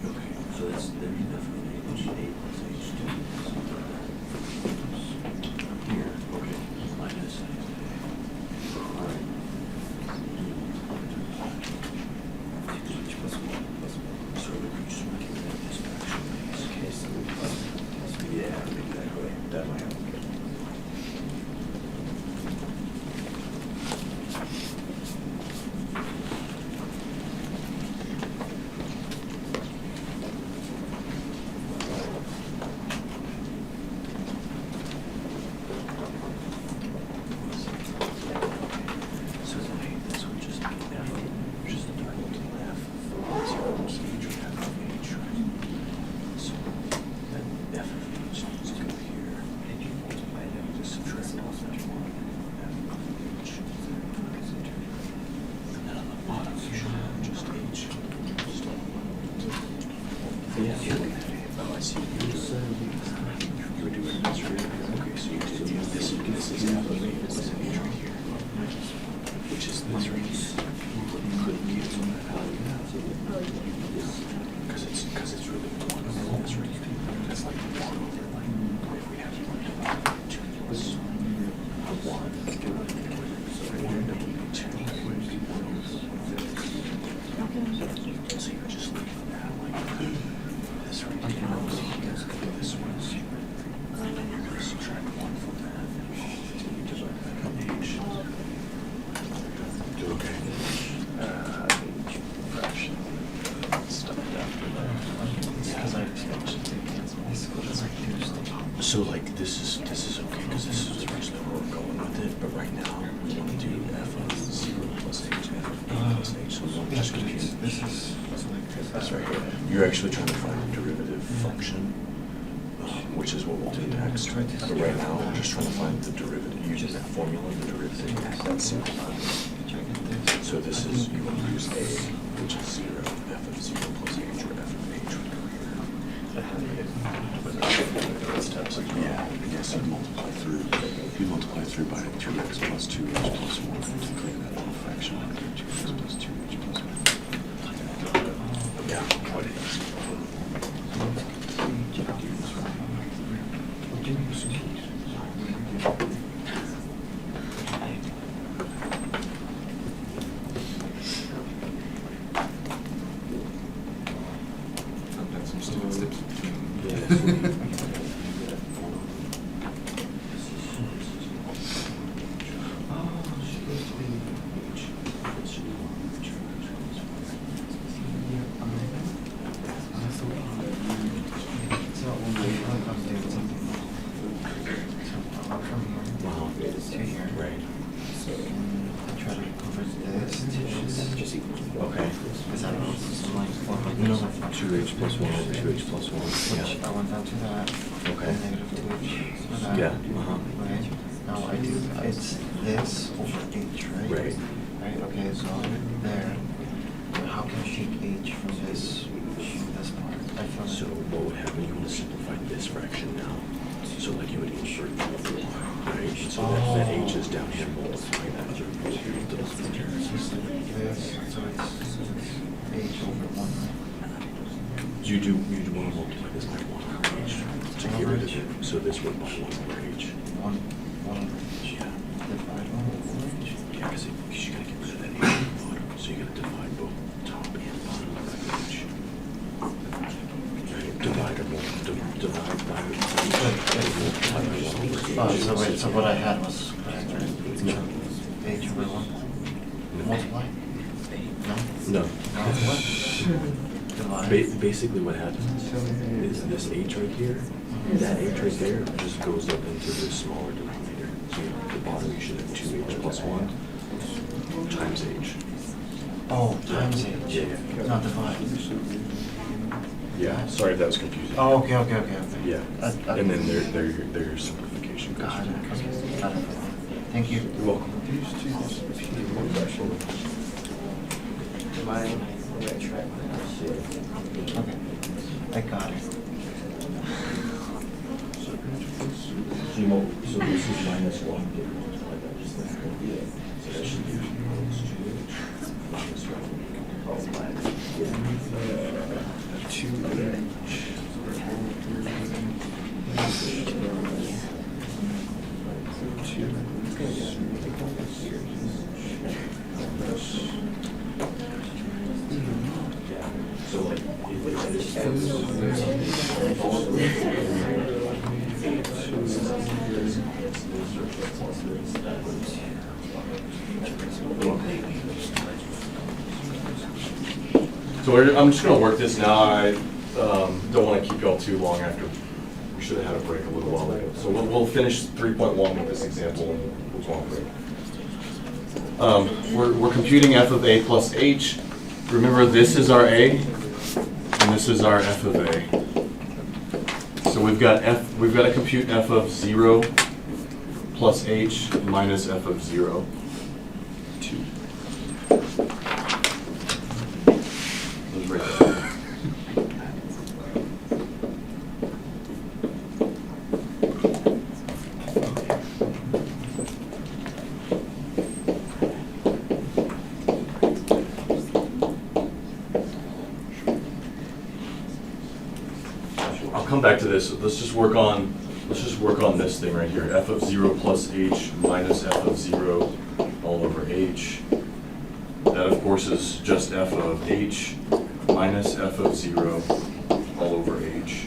Speaker 5: Okay, so that's definitely A plus H2. Here, okay, minus. Alright. H plus 1 plus 1. So we could just make it this fraction base. Okay, so yeah, exactly. That might help. So then this would just be F, just equal to F of 0 plus H or F of H, right? So then F of H needs to go here. And you multiply them to subtract off that 1. F of H. And then on the bottom you should have just H. Yeah. Oh, I see. You were doing this right here. Okay, so you did this is F of A plus H right here. Which is this right here. You couldn't cancel that value now. Because it's really 1 over this right here. That's like 1 over like, if we have 1 divided by 2 plus 1. So 1 divided by 2 would be 1 over 1. So you would just leave that like this right here. So you guys could do this one. And then you're going to subtract 1 from that. Until you divide that by H. Do okay. H fraction. Stuff after that. Because I extension to cancel. So like this is okay because this is originally where we're going with it, but right now we want to do F of 0 plus H, F of A plus H. So I'm just confused.
Speaker 3: This is
Speaker 5: That's right here. You're actually trying to find a derivative function, which is what we'll do next. But right now, we're just trying to find the derivative, using that formula, the derivative. That's simplified. So this is, you want to use A, which is 0, F of 0 plus H, or F of H would go here. Yeah, so you multiply through, if you multiply through by 2x plus 2h plus 1, to clear that little fraction, I'll do 2x plus 2h plus 1. Yeah, what it is. Right.
Speaker 3: So I try to convert this to just equal to 4.
Speaker 5: Okay.
Speaker 3: Is that some like 4
Speaker 5: No, 2h plus 1 over 2h plus 1.
Speaker 3: Which I went down to that.
Speaker 5: Okay.
Speaker 3: And negative 2h for that.
Speaker 5: Yeah,
Speaker 3: Right. Now it's this over h, right?
Speaker 5: Right.
Speaker 3: Right, okay, so there. How can I take h from this part? I feel
Speaker 5: So what would happen, you want to simplify this fraction now. So like you would insert the 4, right? So that h is down here multiplying that other 4.
Speaker 3: this, so it's h over 1, right?
Speaker 5: You do want to multiply this by 1 over h to get rid of it. So this would by 1 over h.
Speaker 3: 1 over h.
Speaker 5: Yeah.
Speaker 3: Divide 1 over h.
Speaker 5: Yeah, because you got to get rid of that h at the bottom. So you got to divide both top and bottom by h. Right? Divide by 1
Speaker 3: So wait, so what I had was correct, right?
Speaker 5: No.
Speaker 3: H over 1. Multiply? No?
Speaker 5: No.
Speaker 3: What? Divide?
Speaker 5: Basically what happens is this h right here, that h right there just goes up into this smaller denominator. So at the bottom you should have 2h plus 1 times h.
Speaker 3: Oh, times h.
Speaker 5: Yeah.
Speaker 3: Not divide.
Speaker 5: Yeah, sorry if that was confusing.
Speaker 3: Oh, okay.
Speaker 5: Yeah, and then their simplification goes
Speaker 3: Got
Speaker 5: from
Speaker 3: it,
Speaker 5: there.
Speaker 3: okay. Got it. Thank you.
Speaker 5: You're welcome.
Speaker 3: Okay, I got it.
Speaker 5: So this is minus 1. that should be equals to minus 1. So like,
Speaker 1: So I'm just going to work this now. I don't want to keep y'all too long after. We should have had a break a little while ago. So we'll finish 3.1 with this example and we'll go on break. We're computing f of a plus h. Remember, this is our a, and this is our f of a. So we've got to compute f of 0 plus h minus f of 0. 2. Let's write that down. I'll come back to this. Let's just work on this thing right here. F of 0 plus h minus f of 0 all over h. That of course is just f of h minus f of 0 all over h.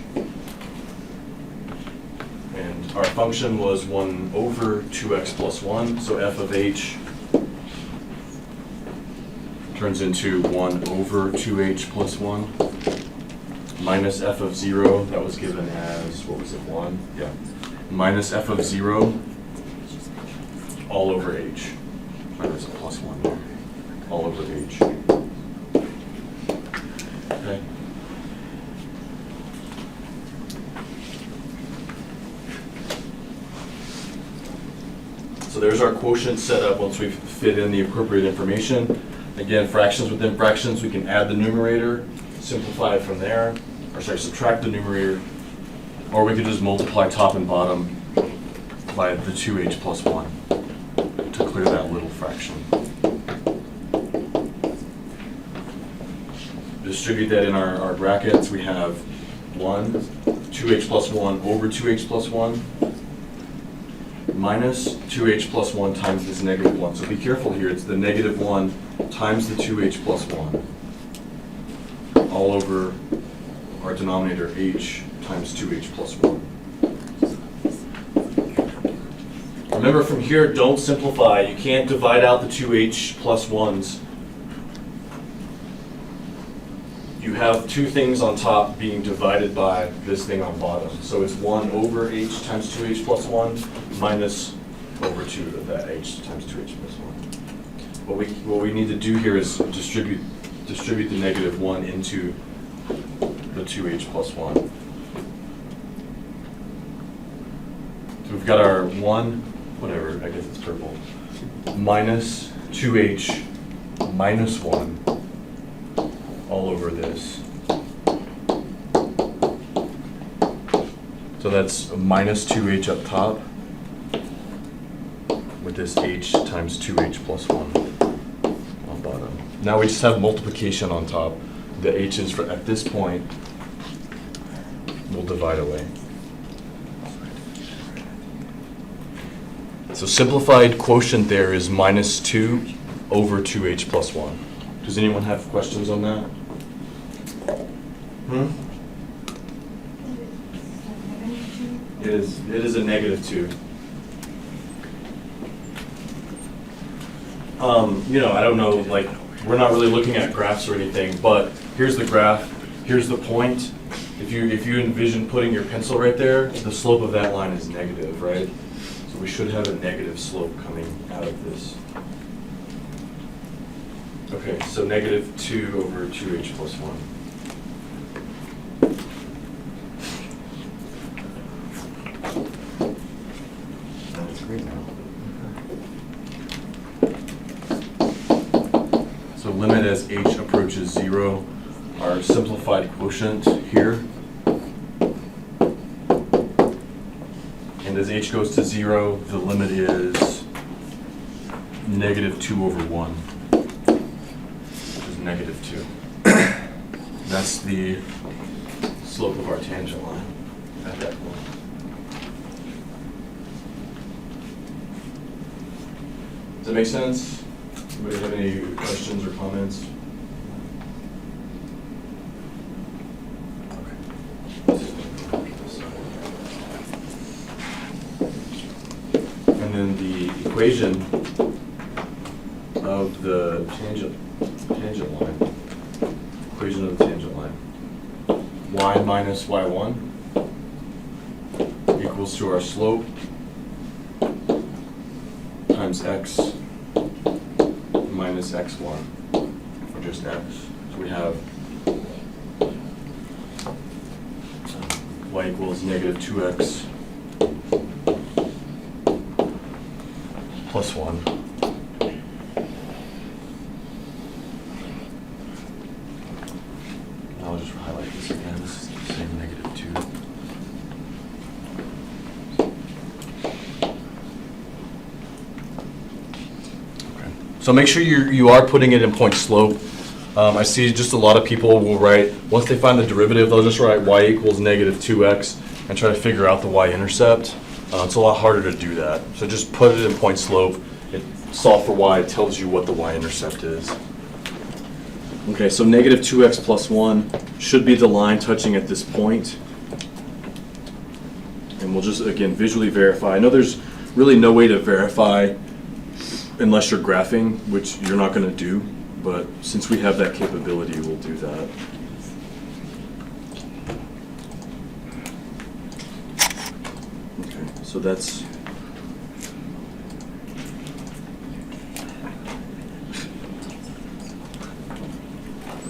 Speaker 1: And our function was 1 over 2x plus 1, so f of h turns into 1 over 2h plus 1. Minus f of 0, that was given as, what was it, 1? Yeah. Minus f of 0 all over h. Minus a plus 1 there. All over h. Okay. So there's our quotient set up once we've fit in the appropriate information. Again, fractions within fractions, we can add the numerator, simplify it from there. Or sorry, subtract the numerator, or we could just multiply top and bottom by the 2h plus 1 to clear that little fraction. Distribute that in our brackets. We have 2h plus 1 over 2h plus 1 minus 2h plus 1 times this negative 1. So be careful here. It's the negative 1 times the 2h plus 1 all over our denominator h times 2h plus 1. Remember, from here, don't simplify. You can't divide out the 2h plus 1s. You have two things on top being divided by this thing on bottom. So it's 1 over h times 2h plus 1 minus over 2 of that h times 2h plus 1. What we need to do here is distribute the negative 1 into the 2h plus 1. So we've got our 1, whatever, I guess it's purple, minus 2h minus 1 all over this. So that's minus 2h up top with this h times 2h plus 1 on bottom. Now we just have multiplication on top. The h's at this point will divide away. So simplified quotient there is minus 2 over 2h plus 1. Does anyone have questions on that? It is a negative 2. I don't know, like, we're not really looking at graphs or anything, but here's the graph, here's the point. If you envision putting your pencil right there, the slope of that line is negative, right? So we should have a negative slope coming out of this. Okay, so negative 2 over 2h plus 1. That's great now. So limit as h approaches 0, our simplified quotient here. And as h goes to 0, the limit is negative 2 over 1, which is negative 2. That's the slope of our tangent line at that point. Does that make sense? Anybody have any questions or comments? And then the equation of the tangent line, equation of the tangent line, y minus y1 equals to our slope times x minus x1, or just x. So we have y equals negative 2x plus 1. I'll just highlight this again. This is the same negative 2. Okay. So make sure you are putting it in point slope. I see just a lot of people will write, once they find the derivative, they'll just write y equals negative 2x and try to figure out the y-intercept. It's a lot harder to do that. So just put it in point slope. Solve for y, it tells you what the y-intercept is. Okay, so negative 2x plus 1 should be the line touching at this point. And we'll just, again, visually verify. I know there's really no way to verify unless you're graphing, which you're not going to do. But since we have that capability, we'll do that. Okay, so that's...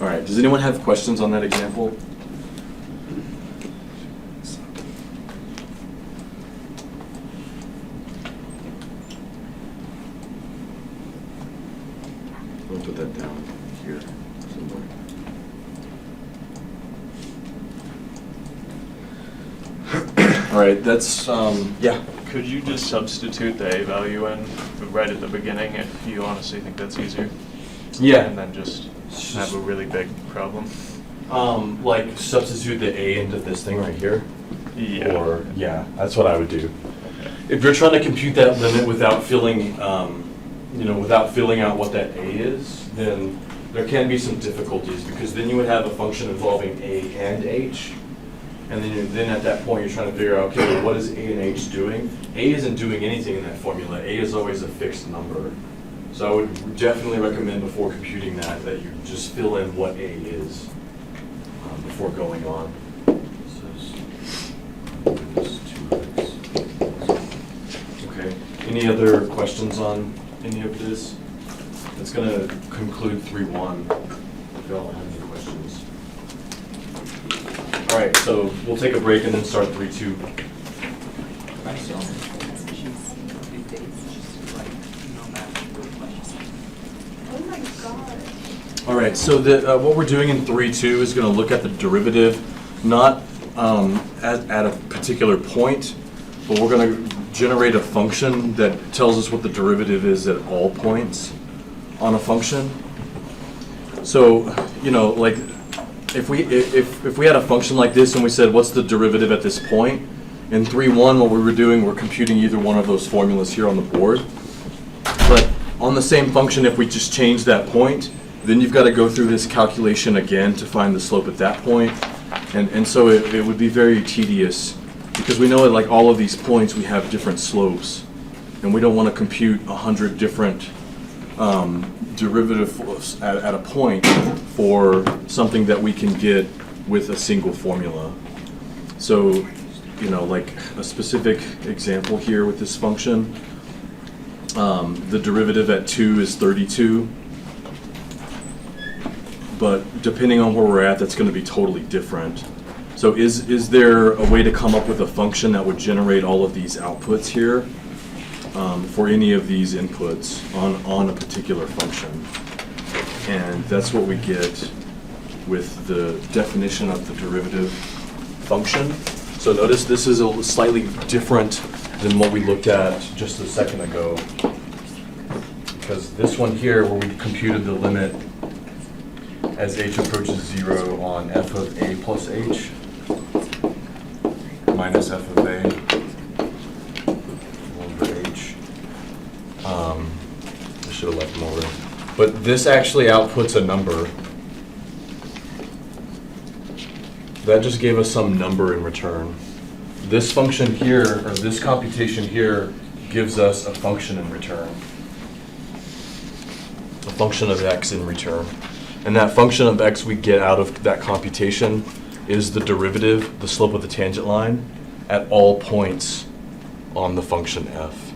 Speaker 1: All right, does anyone have questions on that example? I'll put that down here somewhere. All right, that's, yeah.
Speaker 6: Could you just substitute the a value in right at the beginning if you honestly think that's easier?
Speaker 1: Yeah.
Speaker 6: And then just have a really big problem?
Speaker 1: Like substitute the a into this thing right here?
Speaker 6: Yeah.
Speaker 1: Or, yeah, that's what I would do. If you're trying to compute that limit without filling, without filling out what that a is, then there can be some difficulties because then you would have a function involving a and h. And then at that point, you're trying to figure out, okay, well, what is a and h doing? A isn't doing anything in that formula. A is always a fixed number. So I would definitely recommend before computing that you just fill in what a is before going on. Okay. Any other questions on any of this? That's going to conclude 3.1. If y'all have any questions. All right, so we'll take a break and then start 3.2. All right, so what we're doing in 3.2 is going to look at the derivative, not at a particular point, but we're going to generate a function that tells us what the derivative is at all points on a function. So, like if we had a function like this and we said, what's the derivative at this point? In 3.1, what we were doing, we're computing either one of those formulas here on the board. But on the same function, if we just change that point, then you've got to go through this calculation again to find the slope at that point. And so it would be very tedious because we know at like all of these points we have different slopes. And we don't want to compute 100 different derivative at a point for something that we can get with a single formula. So, like a specific example here with this function, the derivative at 2 is 32. But depending on where we're at, that's going to be totally different. So is there a way to come up with a function that would generate all of these outputs here for any of these inputs on a particular function? And that's what we get with the definition of the derivative function. So notice this is a slightly different than what we looked at just a second ago. because this one here, where we computed the limit as h approaches 0 on f of a plus h minus f of a over h. I should have left them over. But this actually outputs a number. That just gave us some number in return. This function here, or this computation here, gives us a function in return. A function of x in return. And that function of x we get out of that computation is the derivative, the slope of the tangent line, at all points on the function f.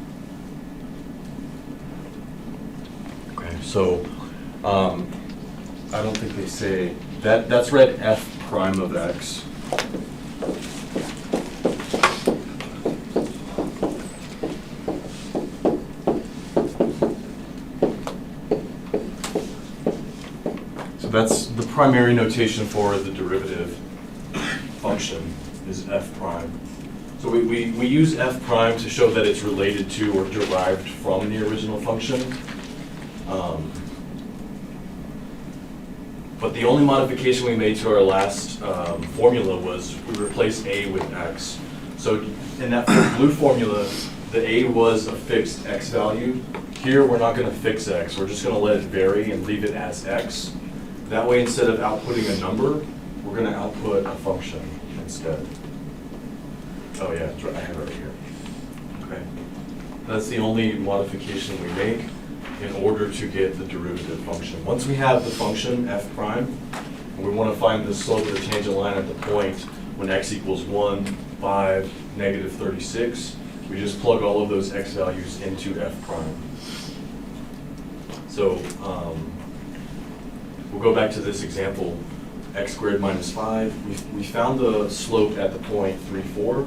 Speaker 1: Okay, so I don't think they say, that's read f prime of x. So that's the primary notation for the derivative function is f prime. So we use f prime to show that it's related to or derived from the original function. But the only modification we made to our last formula was we replaced a with x. So in that blue formula, the a was a fixed x value. Here we're not going to fix x. We're just going to let it vary and leave it as x. That way, instead of outputting a number, we're going to output a function instead. Oh yeah, that's right. I have it right here. Okay. That's the only modification we make in order to get the derivative function. Once we have the function f prime, and we want to find the slope of the tangent line at the point when x equals 1, 5, negative 36, we just plug all of those x values into f prime. So we'll go back to this example, x squared minus 5. We found the slope at the point 3, 4,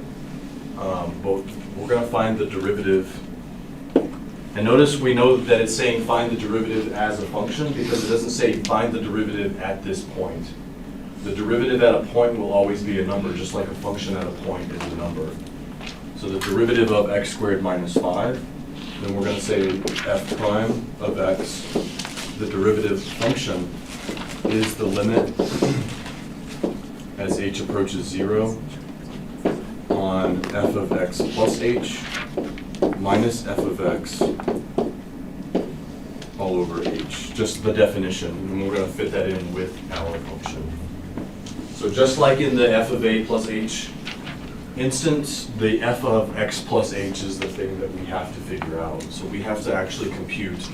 Speaker 1: but we're going to find the derivative. And notice we know that it's saying find the derivative as a function because it doesn't say find the derivative at this point. The derivative at a point will always be a number, just like a function at a point is a number. So the derivative of x squared minus 5, then we're going to say f prime of x, the derivative function, is the limit as h approaches 0 on f of x plus h minus f of x all over h, just the definition, and we're going to fit that in with our function. So just like in the f of a plus h instance, the f of x plus h is the thing that we have to figure out. So we have to actually compute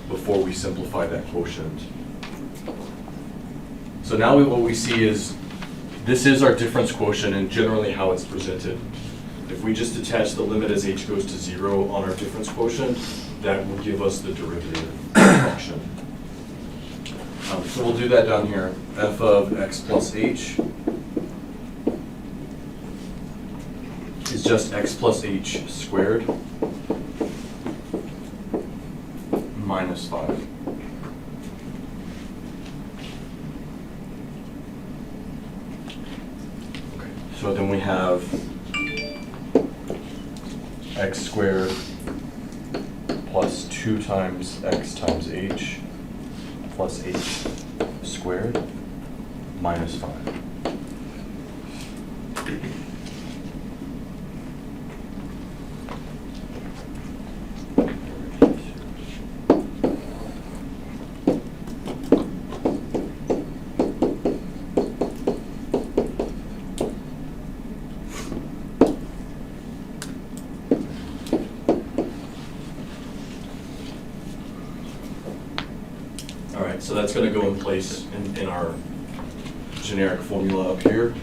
Speaker 1: before we simplify that quotient. So now what we see is this is our difference quotient and generally how it's presented. If we just attach the limit as h goes to 0 on our difference quotient, that will give us the derivative function. So we'll do that down here. F of x plus h is just x plus h squared minus 5. So then we have x squared plus 2 times x times h plus h squared minus 5. So that's going to go in place in our generic formula up here.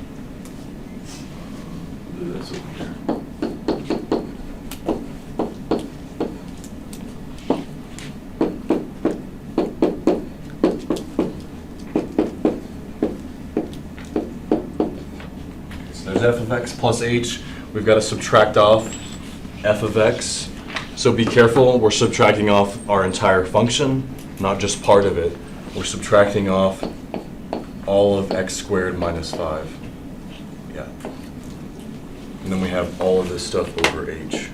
Speaker 1: Do this over here. So there's f of x plus h. We've got to subtract off f of x. So be careful, we're subtracting off our entire function, not just part of it. We're subtracting off all of x squared minus 5. Yeah. And then we have all of this stuff over h.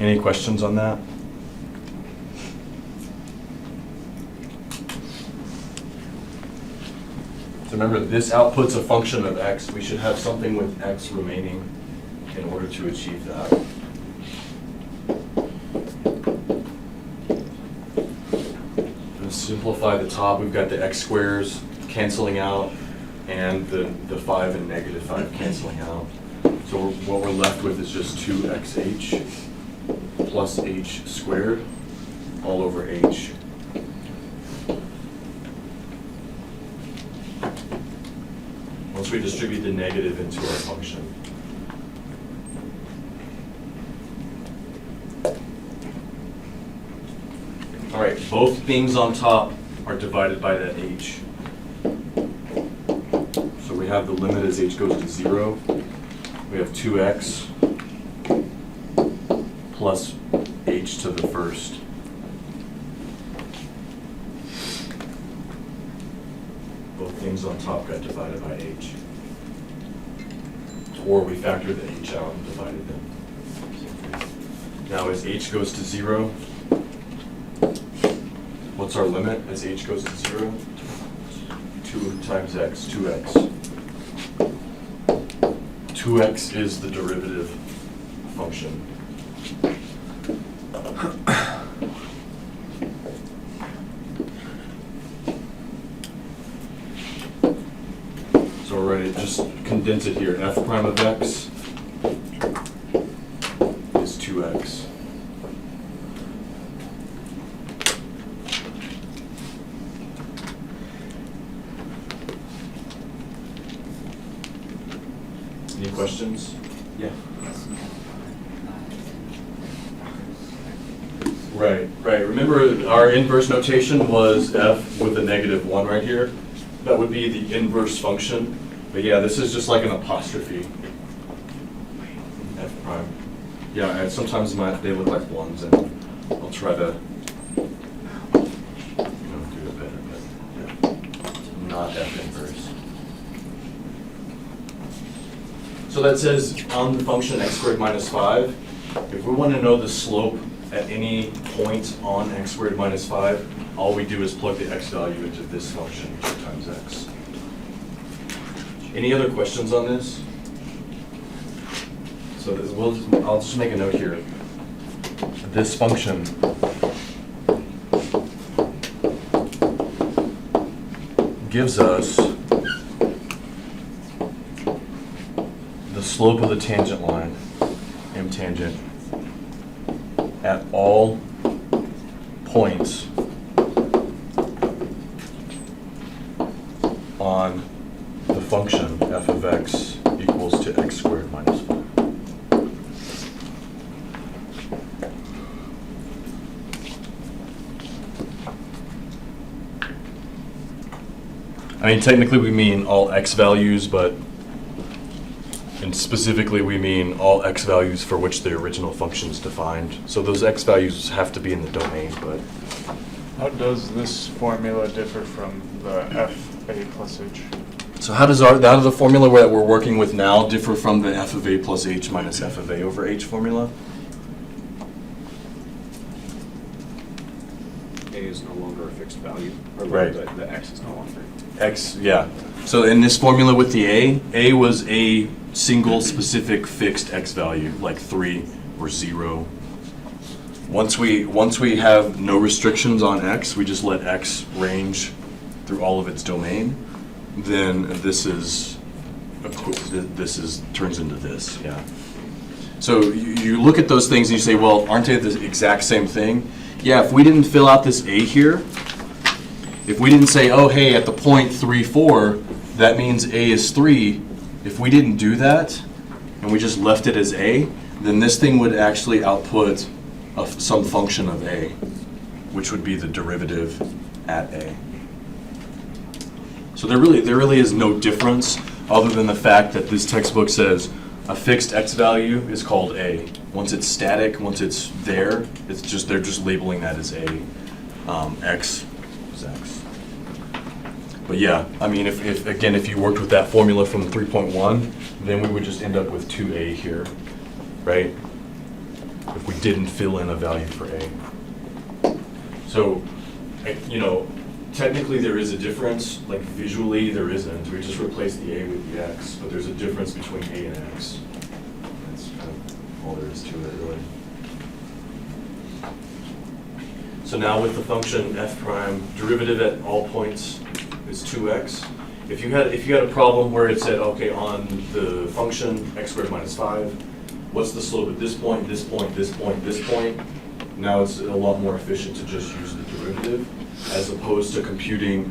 Speaker 1: Any questions on that? So remember, this outputs a function of x. We should have something with x remaining in order to achieve that. To simplify the top, we've got the x squares canceling out and the 5 and negative 5 canceling out. So what we're left with is just 2xh plus h squared all over h. Once we distribute the negative into our function. All right, both things on top are divided by that h. So we have the limit as h goes to 0. We have 2x plus h to the first. Both things on top got divided by h. Or we factored the h out and divided them. Now as h goes to 0, what's our limit as h goes to 0? 2 times x, 2x. 2x is the derivative function. So we're ready to just condense it here. F prime of x is 2x. Any questions? Yeah. Right. Remember our inverse notation was f with a negative 1 right here. That would be the inverse function. But yeah, this is just like an apostrophe. F prime. Yeah, and sometimes they look like ones, and I'll try to do it better, but yeah. Not f inverse. So that says on the function x squared minus 5, if we want to know the slope at any point on x squared minus 5, all we do is plug the x value into this function, 2 times x. Any other questions on this? So I'll just make a note here. This function gives us the slope of the tangent line, m tangent, at all points on the function f of x equals to x squared minus 5. I mean, technically we mean all x values, and specifically we mean all x values for which the original function is defined. So those x values have to be in the domain, but.
Speaker 6: How does this formula differ from the f a plus h?
Speaker 1: So how does the formula that we're working with now differ from the f of a plus h minus f of a over h formula?
Speaker 2: A is no longer a fixed value, or
Speaker 1: Right.
Speaker 2: the x is no longer.
Speaker 1: X, yeah. So in this formula with the a was a single specific fixed x value, like 3 or 0. Once we have no restrictions on x, we just let x range through all of its domain, then this turns into this, yeah. So you look at those things and you say, well, aren't they the exact same thing? Yeah, if we didn't fill out this a here, if we didn't say, oh, hey, at the point 3, 4, that means a is 3, if we didn't do that, and we just left it as a, then this thing would actually output some function of a, which would be the derivative at a. So there really is no difference other than the fact that this textbook says a fixed x value is called a. Once it's static, once it's there, they're just labeling that as a. X is x. But yeah, I mean, if you worked with that formula from 3.1, then we would just end up with 2a here, right? if we didn't fill in a value for A. So, technically there is a difference, like visually there isn't. We just replace the A with the X, but there's a difference between A and X. That's kind of all there is to it, really. So now with the function f prime, derivative at all points is 2x. If you had a problem where it said, okay, on the function x squared minus 5, what's the slope at this point, this point, this point, this point? Now it's a lot more efficient to just use the derivative as opposed to computing,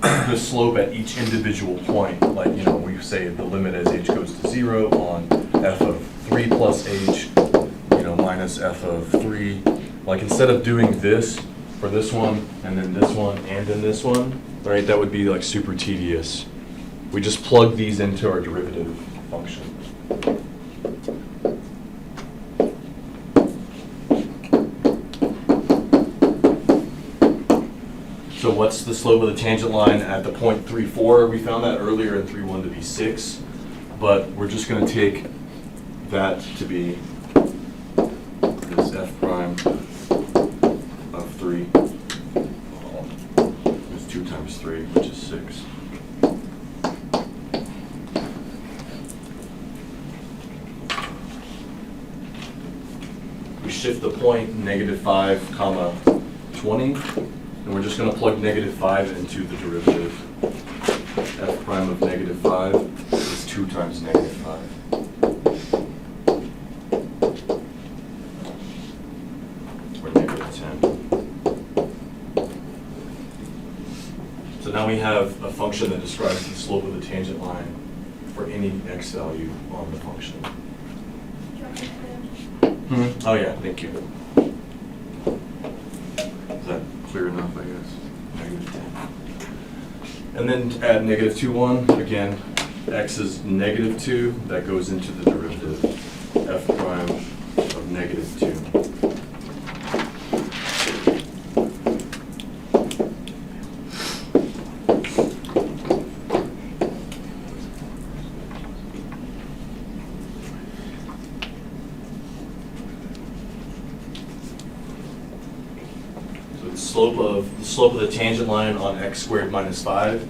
Speaker 1: the slope at each individual point. Like, we say the limit as h goes to 0 on f of 3 plus h, minus f of 3. Like, instead of doing this for this one, and then this one, and then this one, right, that would be like super tedious. We just plug these into our derivative function. So what's the slope of the tangent line at the point 3, 4? We found that earlier in 3, 1 to be 6, but we're just going to take that to be this f prime of 3. It's 2 times 3, which is 6. We shift the point -5, comma 20, and we're just going to plug -5 into the derivative. F prime of -5 is 2 times -5. Or -10. So now we have a function that describes the slope of the tangent line for any x value on the function. Oh yeah, thank you. Is that clear enough, I guess? -10. And then add -2, 1, again, x is -2, that goes into the derivative, f prime of -2. The slope of the tangent line on x squared minus 5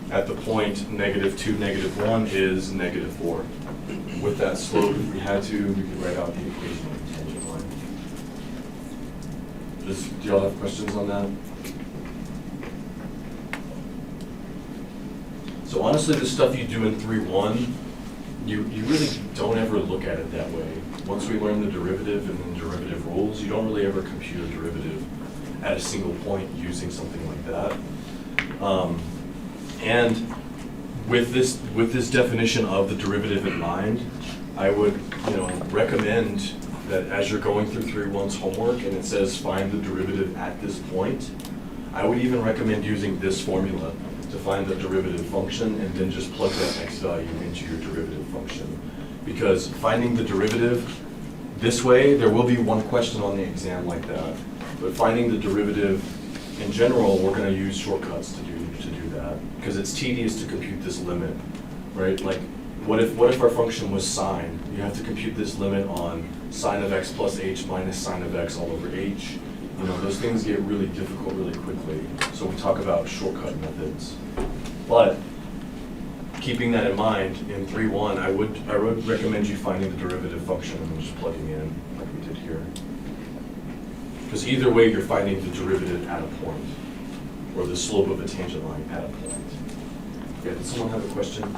Speaker 1: at the point -2, -1 is -4. With that slope, if we had to, we could write out the equation of the tangent line. Do y'all have questions on that? So honestly, the stuff you do in 3-1, you really don't ever look at it that way. Once we learn the derivative and then derivative rules, you don't really ever compute a derivative at a single point using something like that. And with this definition of the derivative in mind, I would recommend that as you're going through 3-1's homework and it says find the derivative at this point, I would even recommend using this formula to find the derivative function and then just plug that x value into your derivative function. Because finding the derivative this way, there will be one question on the exam like that. But finding the derivative, in general, we're going to use shortcuts to do that, because it's tedious to compute this limit, right? Like, what if our function was sine? You have to compute this limit on sine of x plus h minus sine of x all over h. Those things get really difficult really quickly. So we talk about shortcut methods. But keeping that in mind, in 3-1, I would recommend you finding the derivative function and just plugging in like we did here. Because either way, you're finding the derivative at a point, or the slope of a tangent line at a point. Yeah, did someone have a question?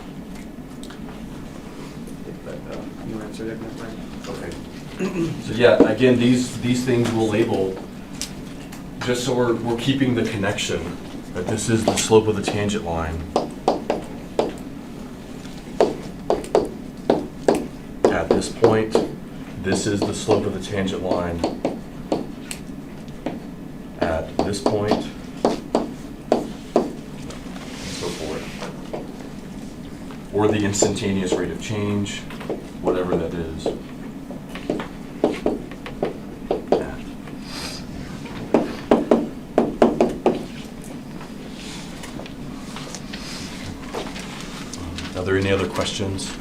Speaker 2: You answered it, my friend.
Speaker 1: Okay. So yeah, again, these things we'll label just so we're keeping the connection that this is the slope of the tangent line at this point. This is the slope of the tangent line at this point, and so forth. Or the instantaneous rate of change, whatever that is. Are there any other questions?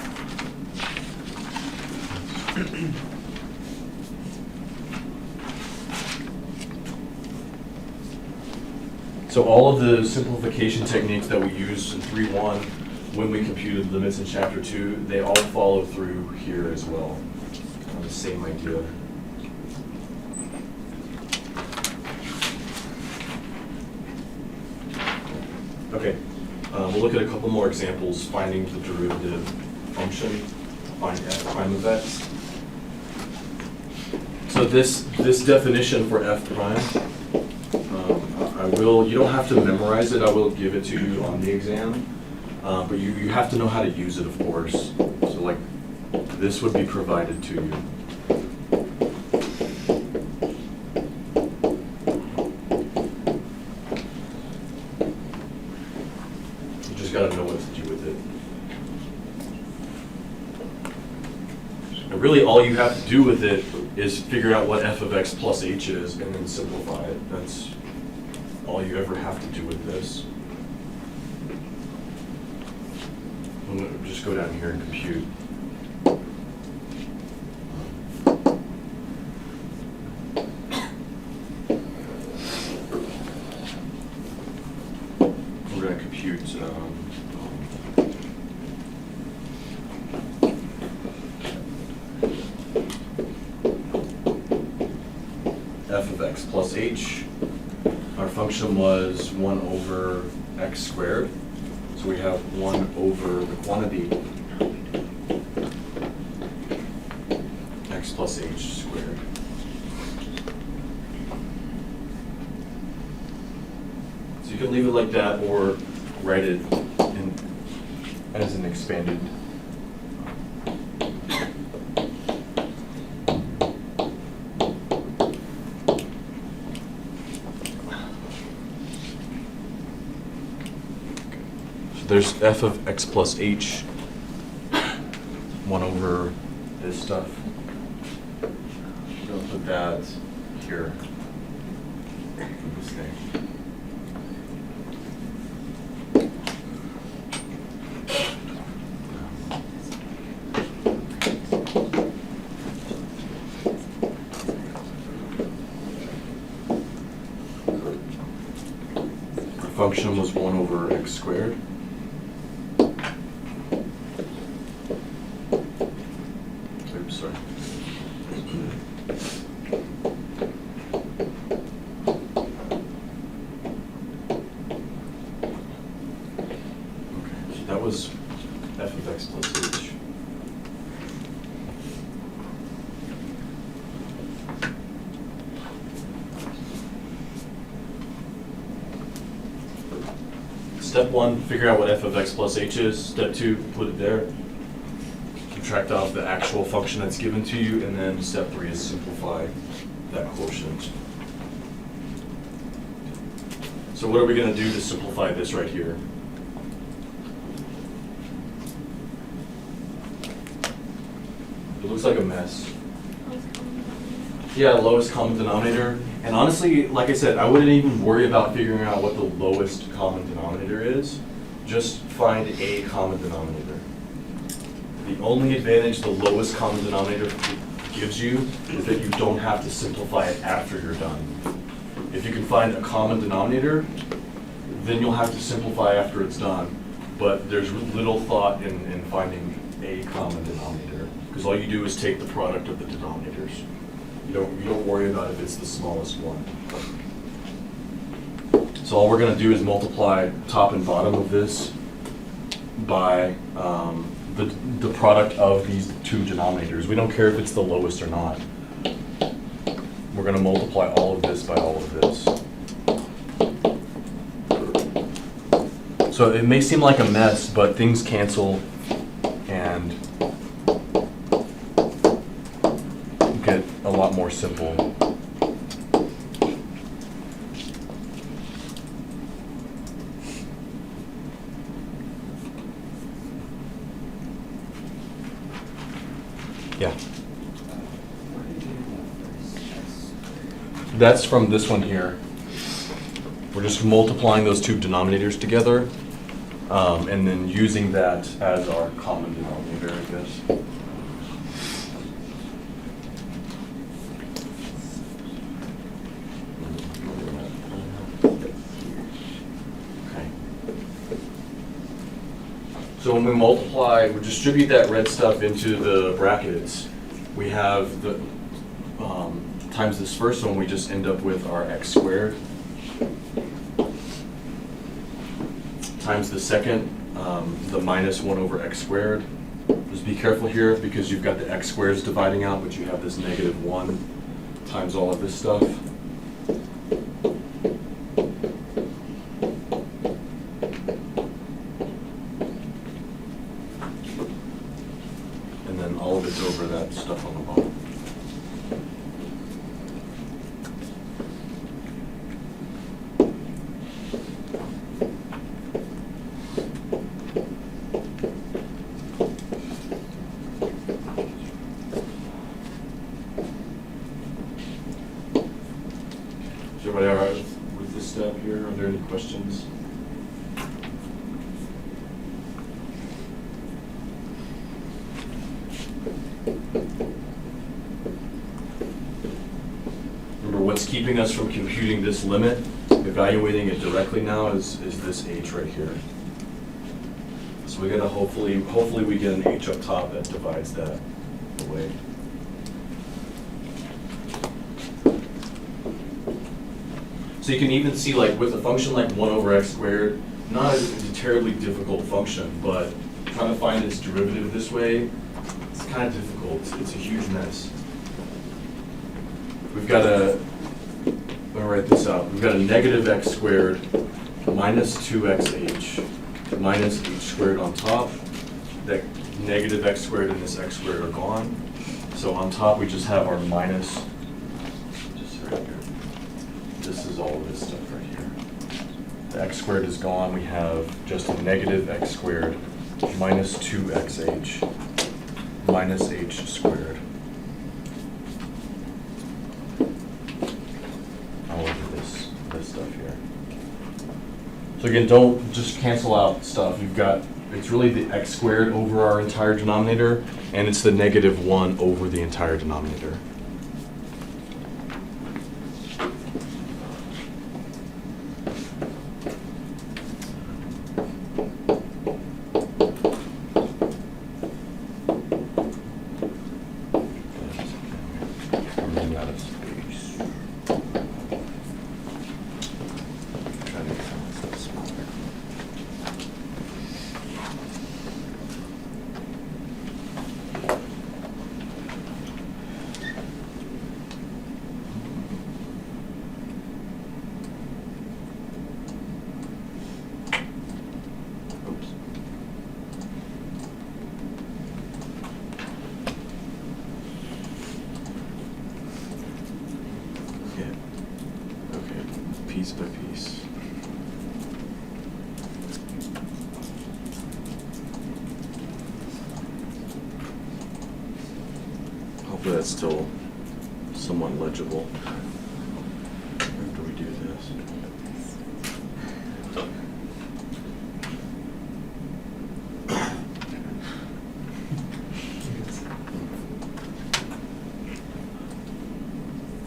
Speaker 1: So all of the simplification techniques that we used in 3.1 when we computed limits in chapter 2, they all follow through here as well. The same idea. Okay, we'll look at a couple more examples finding the derivative function, find f prime of x. So this definition for f prime, you don't have to memorize it, I will give it to you on the exam, but you have to know how to use it, of course. So like, this would be provided to you. You just gotta know what to do with it. And really, all you have to do with it is figure out what f of x plus h is and then simplify it. That's all you ever have to do with this. I'm gonna just go down here and compute. We're going to compute f of x plus h. Our function was 1 over x squared. So we have 1 over the quantity x plus h squared. So you can leave it like that or write it as an expanded. There's f of x plus h, 1 over this stuff. We'll put that here. This thing. Our function was 1 over x squared. Sorry. Okay, so that was f of x plus h. Step 1, figure out what f of x plus h is. Step 2, put it there. Subtract off the actual function that's given to you, and then step 3 is simplify that quotient. So what are we going to do to simplify this right here? It looks like a mess. Yeah, lowest common denominator. And honestly, like I said, I wouldn't even worry about figuring out what the lowest common denominator is. Just find a common denominator. The only advantage the lowest common denominator gives you is that you don't have to simplify it after you're done. If you can find a common denominator, then you'll have to simplify after it's done. But there's little thought in finding a common denominator, because all you do is take the product of the denominators. You don't worry about if it's the smallest one. So all we're going to do is multiply top and bottom of this by the product of these two denominators. We don't care if it's the lowest or not. We're going to multiply all of this by all of this. So it may seem like a mess, but things cancel and get a lot more simple. Yeah. That's from this one here. We're just multiplying those two denominators together, and then using that as our common denominator, I guess. So when we multiply, we distribute that red stuff into the brackets, we have the, times this first one, we just end up with our x squared. Times the second, the minus 1 over x squared. Just be careful here because you've got the x squares dividing out, but you have this negative 1 times all of this stuff. And then all of it's over that stuff on the bottom. Is everybody all right with this step here? Are there any questions? Remember, what's keeping us from computing this limit, evaluating it directly now, is this h right here. So we gotta hopefully we get an h up top that divides that away. So you can even see, like, with a function like 1 over x squared, not a terribly difficult function, but trying to find its derivative this way, it's kind of difficult. It's a huge mess. We've got a, let me write this out. We've got a negative x squared minus 2xh minus h squared on top. That negative x squared and this x squared are gone. So on top, we just have our minus, just right here. This is all of this stuff right here. The x squared is gone. We have just a negative x squared minus 2xh minus h squared. All of this stuff here. So again, don't just cancel out stuff. You've got, it's really the x squared over our entire denominator, and it's the negative 1 over the entire denominator. Piece by piece. Hopefully that's still somewhat legible after we do this.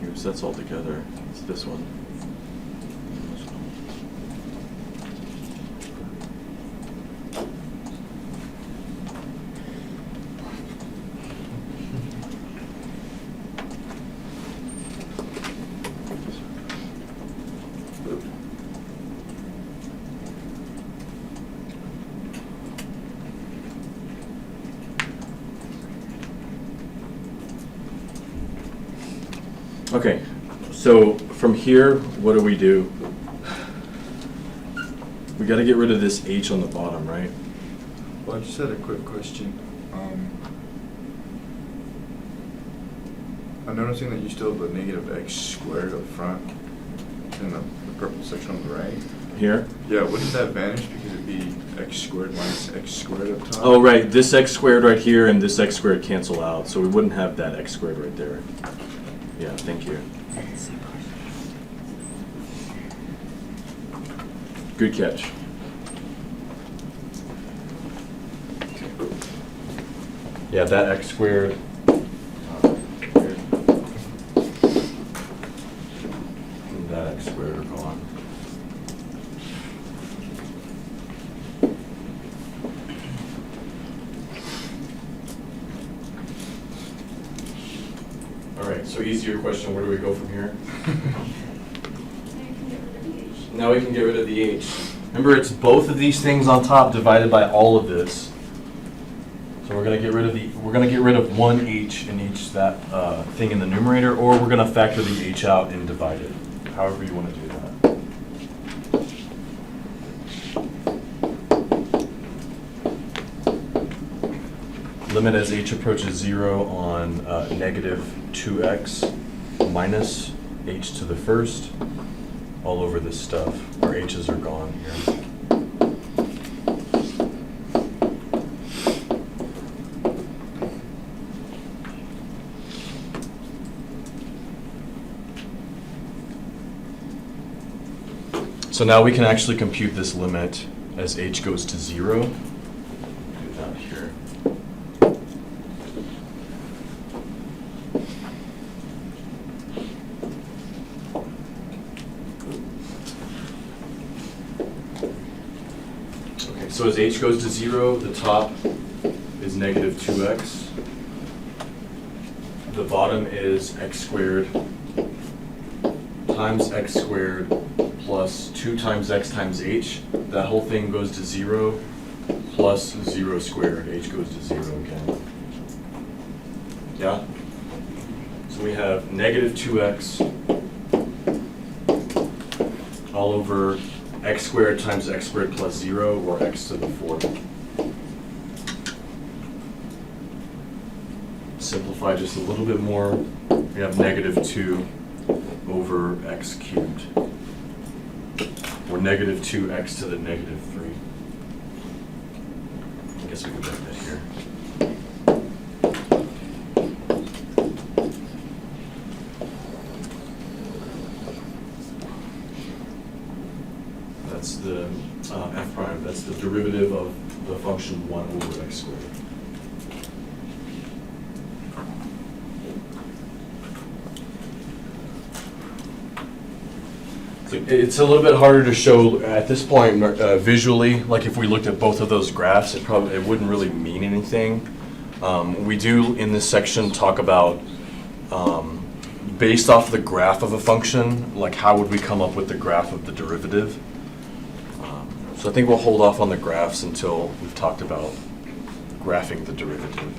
Speaker 1: Oops, that's all together. It's this one. Okay, so from here, what do? We got to get rid of this h on the bottom, right?
Speaker 3: Well, I just had a quick question. I'm noticing that you still have the negative x squared up front in the purple section on the right.
Speaker 1: Here?
Speaker 3: Yeah, wouldn't that vanish because it'd be x squared minus x squared up top?
Speaker 1: Oh, right, this x squared right here and this x squared cancel out, so we wouldn't have that x squared right there. Yeah, thank you. Good catch. Yeah, that x squared. And that x squared are gone. So easier question, where do we go from here?
Speaker 7: Now you can get rid of the H.
Speaker 1: Now we can get rid of the H. Remember, it's both of these things on top divided by all of this. So we're gonna get rid of one H in each that thing in the numerator, or we're gonna factor the H out and divide it. However you wanna do that. Limit as H approaches 0 on negative 2x minus H to the first, all over this stuff. Our H's are gone here. So now we can actually compute this limit as H goes to 0. Do that here. Okay, so as H goes to 0, the top is negative 2x. The bottom is x squared times x squared plus 2 times x times h. That whole thing goes to 0 plus 0 squared. H goes to 0 again. Yeah? So we have negative 2x all over x squared times x squared plus 0, or x to the 4th. Simplify just a little bit more. We have negative 2 over x cubed, or negative 2x to the negative 3. I guess we could write that here. That's the f prime, that's the derivative of the function 1 over x squared. So it's a little bit harder to show at this point visually. Like if we looked at both of those graphs, it wouldn't really mean anything. We do in this section talk about based off the graph of a function, like how would we come up with the graph of the derivative. So I think we'll hold off on the graphs until we've talked about graphing the derivative.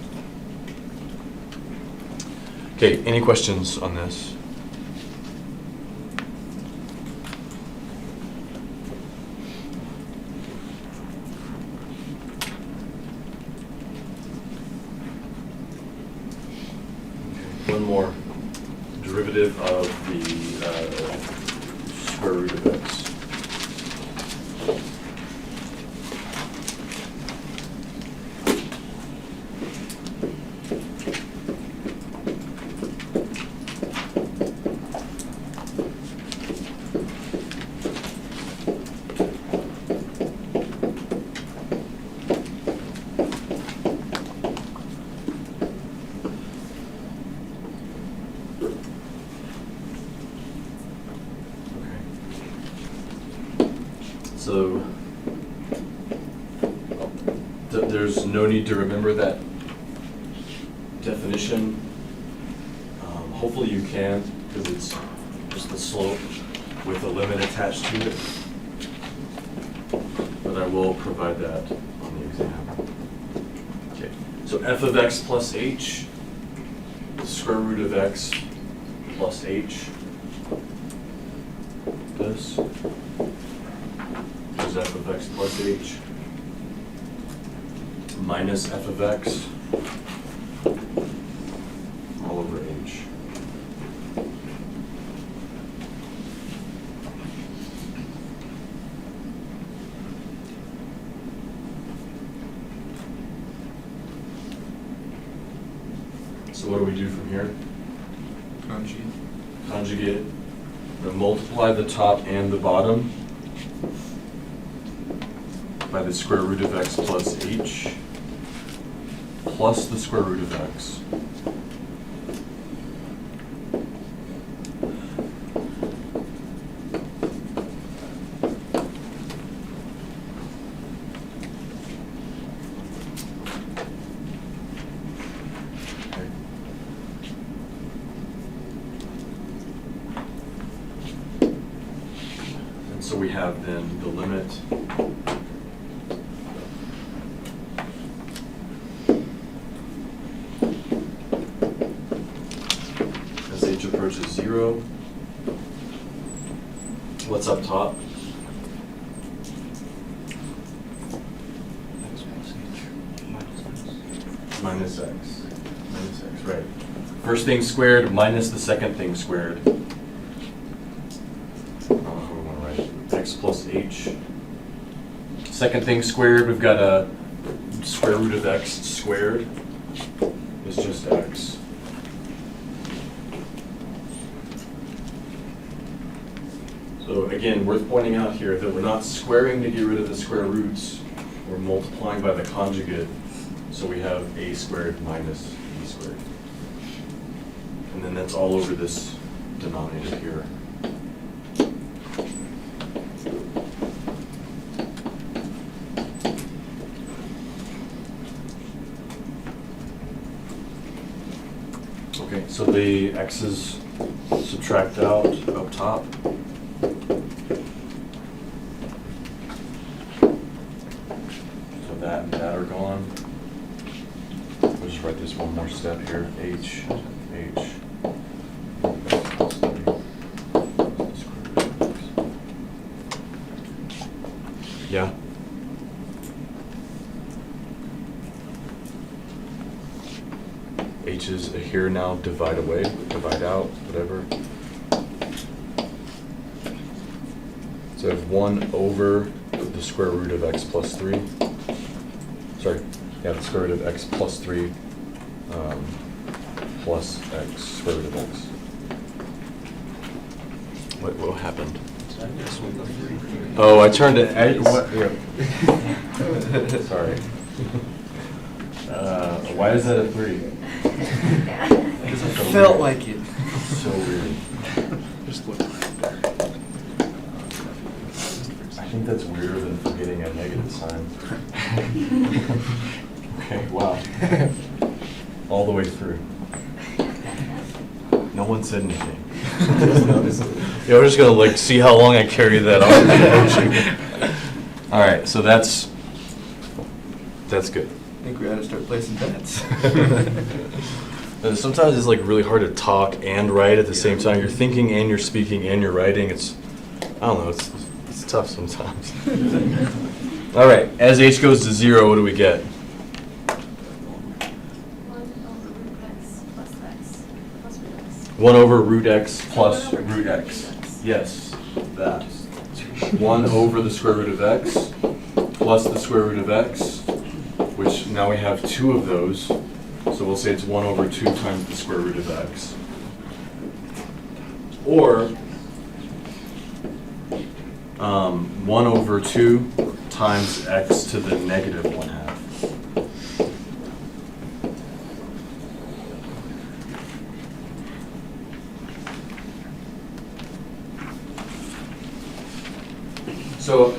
Speaker 1: Okay, any questions on this? One more. Derivative of the square root of x. So there's no need to remember that definition. Hopefully you can, because it's just the slope with a limit attached to it. But I will provide that on the exam. Okay. So f of x plus h, the square root of x plus h. This. F of x plus h minus f of x all over h. So what do we do from here? Conjugate. We're going to multiply the top and the bottom by the square root of x plus h plus the square root of x. Okay. So we have then the limit as h approaches 0. What's up top? Minus x. Minus x, right. First thing squared minus the second thing squared. How do we want to write it? X plus h. Second thing squared, we've got a square root of x squared is just x. So again, worth pointing out here that we're not squaring to get rid of the square roots. We're multiplying by the conjugate. So we have a squared minus b squared. And then that's all over this denominator here. Okay, so the x's subtract out up top. So that and that are gone. We'll just write this one more step here. H. Yeah. H is here now, divide away, divide out, whatever. So I have 1 over the square root of x plus 3. Sorry, yeah, the square root of x plus 3 plus x, square root of x. What happened? Oh, I turned it. What? Yeah. Sorry. Why is that a 3?
Speaker 3: Because I felt like it.
Speaker 1: So weird.
Speaker 3: Just look.
Speaker 1: I think that's weirder than forgetting a negative sign. Okay, wow. All the way through. No one said anything. Yeah, we're just gonna see how long I carry that on. All right, so that's good.
Speaker 3: I think we ought to start placing bets.
Speaker 1: Sometimes it's really hard to talk and write at the same time. You're thinking and you're speaking and you're writing. I don't know, it's tough sometimes. All right, as h goes to 0, what do we get? 1 over root x plus root x. Yes, that. 1 over the square root of x plus the square root of x, which now we have 2 of those. So we'll say it's 1 over 2 times the square root of x. Or 1 over 2 times x to the negative 1/2. So,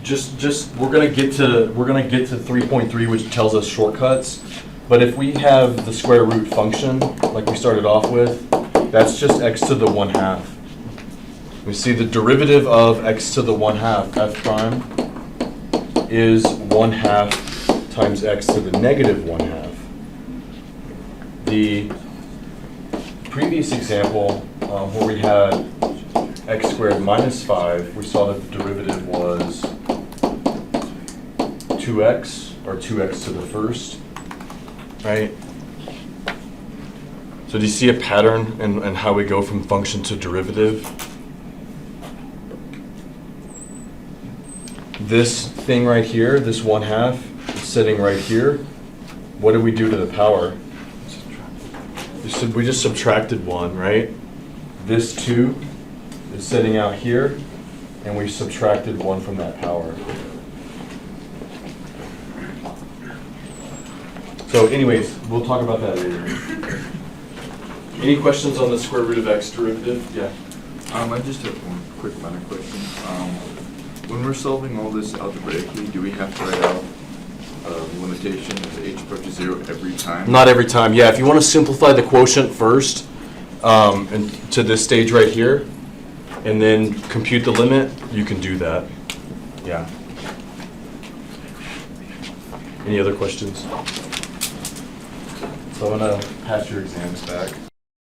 Speaker 1: just we're gonna get to 3.3, which tells us shortcuts. But if we have the square root function, like we started off with, that's just x to the 1/2. We see the derivative of x to the 1/2, f prime, is 1/2 times x to the negative 1/2. The previous example, where we had x squared minus 5, we saw that the derivative was 2x, or 2x to the first, right? So do you see a pattern in how we go from function to derivative? This thing right here, this 1/2, is sitting right here. What did we do to the power? We just subtracted 1, right? This 2 is sitting out here, and we subtracted 1 from that power. So anyways, we'll talk about that later. Any questions on the square root of x derivative? Yeah.
Speaker 3: I just have one quick minor question. When we're solving all this algebraically, do we have to write out limitation as h approaches 0 every time?
Speaker 1: Not every time. Yeah, if you want to simplify the quotient first, and to this stage right here, and then compute the limit, you can do that. Yeah. Any other questions? So I'm gonna pass your exams back.